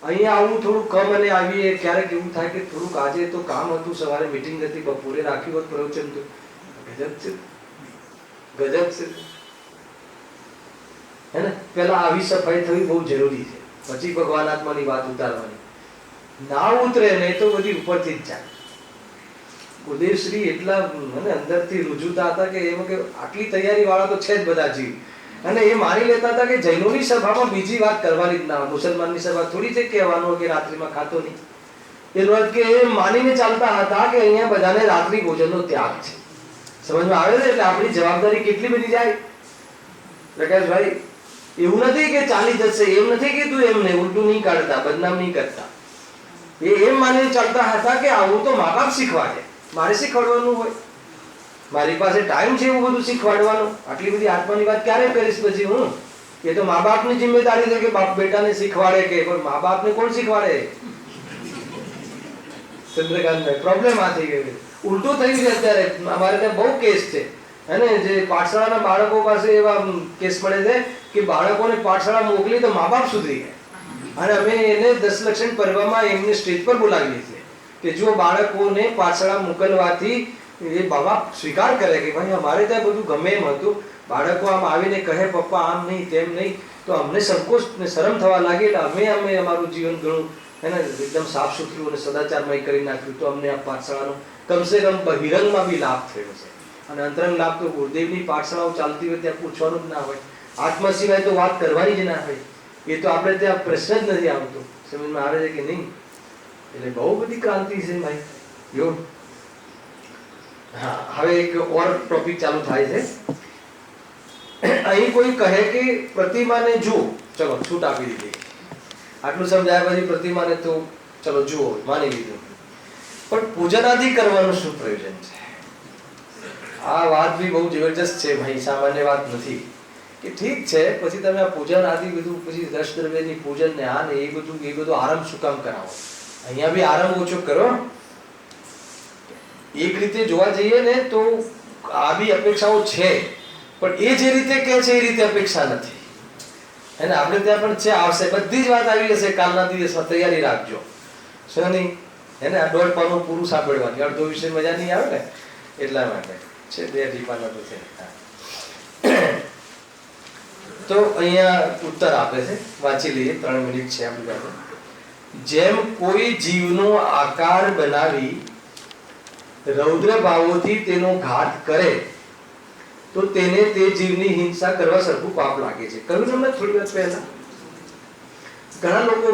અહીંયા આવું થોડું કમ અને આવીએ. ક્યારેક એવું થાય કે થોડુંક આજે તો કામ હતું, સવારે મીટિંગ હતી, બપોરે રાખ્યું હોત પ્રવચન તો ગજબ છે, ગજબ છે હે ને. પેલા આવી સફાઈ થવી બહુ જરૂરી છે, પછી ભગવાન આત્માની વાત ઉતારવાની. ના ઉતરે નહીં તો બધી ઉપરથી જ જાય. ઉદયશ્રી એટલા મને અંદરથી રૂજુતા હતા કે એમાં કે આટલી તૈયારી વાળા તો છે જ બધા જીવ. અને એ માની લેતા હતા કે જૈનોની સભામાં બીજી વાત કરવાની જ ના હોય. મુસલમાનની સભા થોડી છે કહેવાનું કે રાત્રિમાં ખાતો નહીં. એનો અર્થ કે એ માનીને ચાલતા હતા કે અહીંયા બધાને રાત્રિ ભોજનનો ત્યાગ છે. સમજમાં આવે છે? એટલે આપણી જવાબદારી કેટલી બની જાય પ્રકાશભાઈ. એવું નથી કે ચાલી જશે, એમ નથી કીધું, એમને ઉલટું નહીં કાઢતા, બદનામ નહીં કરતા. એ એમ માનીને ચાલતા હતા કે આવું તો મા બાપ શીખવાડે, મારે શીખવાડવાનું હોય? મારી પાસે ટાઈમ છે એવું બધું શીખવાડવાનું? આટલી બધી આત્માની વાત ક્યારે કરીશ પછી હું? એ તો મા બાપની જિમ્મેદારી છે કે બાપ બેટાને શીખવાડે. કે પણ મા બાપને કોણ શીખવાડે? ચંદ્રકાંતભાઈ, પ્રોબ્લેમ આ થઈ ગઈ. ઉલટું થઈ ગયું અત્યારે. અમારે ત્યાં બહુ કેસ છે અને જે પાઠશાળાના બાળકો પાસે એવા કેસ મળે છે કે બાળકોને પાઠશાળા મોકલી તો મા બાપ સુધરી ગયા. અને અમે એને 10 લક્ષણ પર્વમાં એમને સ્ટેજ પર બોલાવીએ છીએ કે જો બાળકોને પાઠશાળા મોકલવાથી એ મા બાપ સ્વીકાર કરે કે ભાઈ અમારે ત્યાં બધું ગમે એમ હતું, બાળકો આમ આવીને કહે પપ્પા આમ નહીં તેમ નહીં, તો અમને સંકોચ ને શરમ થવા લાગી. એટલે અમે અમારું જીવન ઘણું એને એકદમ સાફ સુથરું અને સદાચારમય કરી નાખ્યું. તો અમને આ પાઠશાળાનો કમસે કમ બહિરંગમાં બી લાભ થયો છે. અને અંતરંગ લાભ તો ગુરુદેવની પાઠશાળાઓ ચાલતી હોય ત્યાં પૂછવાનું જ ના હોય. આત્મા સિવાય તો વાત કરવાની જ ના હોય. એ તો આપણે ત્યાં પ્રશ્ન જ નથી આવતો. સમજમાં આવે છે કે નહીં? એટલે બહુ બધી ક્રાંતિ છે ભાઈ. જો હા, હવે એક ઓર ટોપિક ચાલુ થાય છે. અહીં કોઈ કહે કે પ્રતિમાને જુઓ, ચલો છૂટ આપી દીધી. આટલું સમજાય પછી પ્રતિમાને તો ચલો જુઓ, માની લીધું. પણ પૂજનાદિ કરવાનું શું પ્રયોજન છે? આ વાત બી બહુ જબરજસ્ત છે ભાઈ, સામાન્ય વાત નથી. કે ઠીક છે પછી તમે આ પૂજન આદિ બધું પછી દશ દ્રવ્યની પૂજન ને આ ને એ બધું આરંભ શું કામ કરાવો? અહીંયા બી આરંભ ઓછો કરો. એક રીતે જોવા જઈએ ને તો આ બી અપેક્ષાઓ છે, પણ એ જે રીતે કહે છે એ રીતે અપેક્ષા નથી. એને આપણે ત્યાં પણ છે, આવશે, બધી જ વાત આવી જશે કાલના દિવસમાં. તૈયારી રાખજો. શું નહીં? એને આ 1.5 પાનું પૂરું સાંભળવાની, અડધો વિષય મજા નહીં આવે ને એટલા માટે છે. 2 પાના તો છે. તો અહીંયા ઉત્તર આપે છે, વાંચી લઈએ. 3 મિનિટ છે આપણી પાસે. જેમ કોઈ જીવનો આકાર બનાવી રૌદ્ર ભાવોથી તેનો ઘાત કરે તો તેને તે જીવની હિંસા કરવા સરખું પાપ લાગે છે. કહ્યું તમને થોડી વાર પહેલા. ઘણા લોકો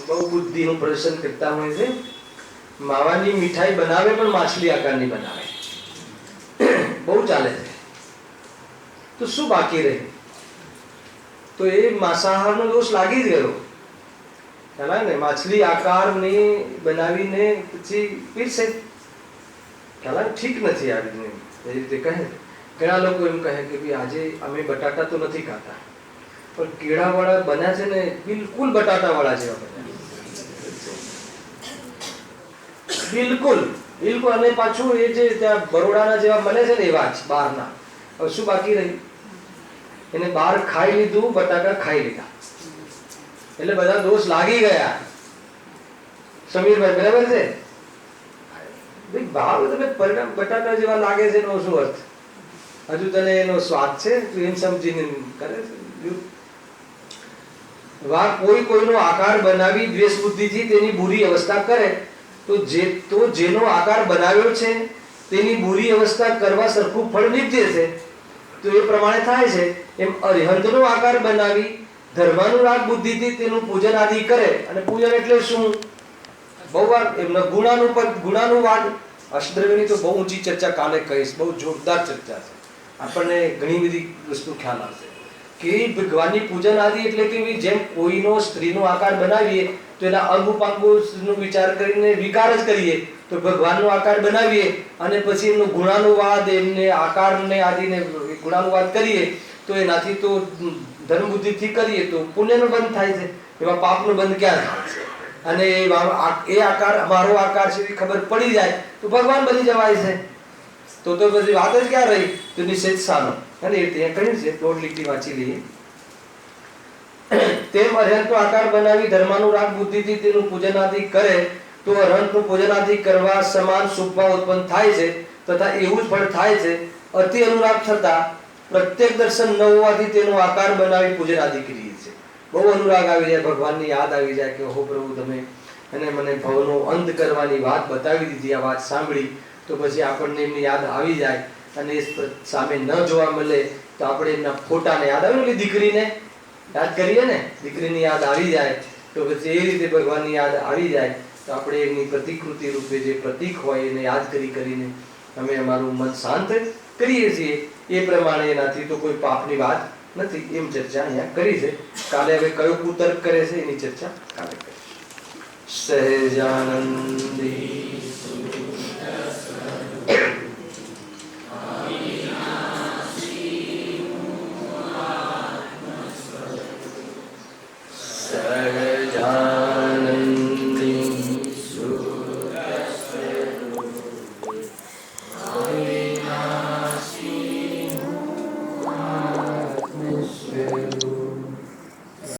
બહુ બુદ્ધિનું પ્રદર્શન કરતા હોય છે. માવાની મીઠાઈ બનાવે પણ માછલી આકારની બનાવે. બહુ ચાલે છે. તો શું બાકી રહે? તો એ માંસાહારનો દોષ લાગી જ ગયો. ખ્યાલ ને? માછલી આકારની બનાવીને પછી પીરસે. ખ્યાલ ઠીક નથી આ રીતે કહે. ઘણા લોકો એમ કહે કે ભાઈ આજે અમે બટાટા તો નથી ખાતા, પણ કેળા વાળા બન્યા છે ને બિલકુલ બટાટા વાળા જેવા બન્યા. બિલકુલ બિલકુલ. અને પાછું એ જે ત્યાં બરોડાના જેવા મળે છે ને એવા જ બહારના. હવે શું બાકી રહ્યું? એને બહાર ખાઈ લીધું, બટાકા ખાઈ લીધા, એટલે બધા દોષ લાગી ગયા. સમીરભાઈ બરાબર છે? ભાવ તમે પરિણામ બટાટા જેવા લાગે છે એનો શું અર્થ? હજુ તને એનો સ્વાદ છે તું એમ સમજીને કરે છે. કોઈ કોઈનો આકાર બનાવી દ્વેષ બુદ્ધિથી તેની બુરી અવસ્થા કરે તો જેનો આકાર બનાવ્યો છે તેની બુરી અવસ્થા કરવા સરખું ફળ નીપજે છે. તો એ પ્રમાણે થાય છે એમ અરિહંતનો આકાર બનાવી ધર્માનુરાગ બુદ્ધિથી તેનું પૂજન આદિ કરે. અને પૂજન એટલે શું? બહુ વાર એમના ગુણાનુવાદ અષ્ટદ્રવ્યની તો બહુ ઊંચી ચર્ચા કાલે કહીશ, બહુ જોરદાર ચર્ચા છે, આપણને ઘણી બધી વસ્તુ ખ્યાલ આવશે કે ભગવાનની પૂજન આદિ એટલે કે જેમ કોઈનો સ્ત્રીનો આકાર બનાવીએ તો એના અંગ ઉપાંગોનો વિચાર કરીને વિકાર જ કરીએ, તો ભગવાનનો આકાર બનાવીએ અને પછી એમનો ગુણાનુવાદ એમને આકારને આદિને ગુણાનુવાદ કરીએ તો એનાથી તો ધર્મ બુદ્ધિથી કરીએ તો પુણ્યનો બંધ થાય છે, એમાં પાપનો બંધ ક્યાં થાય છે? અને એ આકાર અમારો આકાર છે એ ખબર પડી જાય તો ભગવાન બની જવાય છે. તો બધી વાત જ ક્યાં રહી? તો નિષેધ સાનો. અને એ ત્યાં કહ્યું છે, પ્લોટ લીટી વાંચી લઈએ. તેમ અરહંતનો આકાર બનાવી ધર્માનુરાગ બુદ્ધિથી તેનું પૂજન આદિ કરે તો અરહંતનું પૂજન આદિ કરવા સમાન શુભભાવ ઉત્પન્ન થાય છે તથા એવું જ ફળ થાય છે. અતિ અનુરાગ થતા પ્રત્યેક દર્શન ન હોવાથી તેનો આકાર બનાવી પૂજન આદિ કરીએ છીએ. બહુ અનુરાગ આવી જાય, ભગવાનની યાદ આવી જાય કે હો પ્રભુ તમે અને મને ભવનો અંત કરવાની વાત બતાવી દીધી, આ વાત સાંભળી તો પછી આપણને એમની યાદ આવી જાય અને એ સામે ન જોવા મળે તો આપણે એમના ફોટાને યાદ આવે ને, દીકરીને યાદ કરીએ ને, દીકરીની યાદ આવી જાય તો પછી એ રીતે ભગવાનની યાદ આવી જાય તો આપણે એમની પ્રતિકૃતિ રૂપે જે પ્રતીક હોય એને યાદ કરીને અમે અમારું મન શાંત કરીએ છીએ. એ પ્રમાણે એનાથી તો કોઈ પાપની વાત નથી, એમ ચર્ચા અહીંયા કરી છે. કાલે હવે કયો કુતર્ક કરે છે એની ચર્ચા કાલે કરીશું. સહેજાનંદી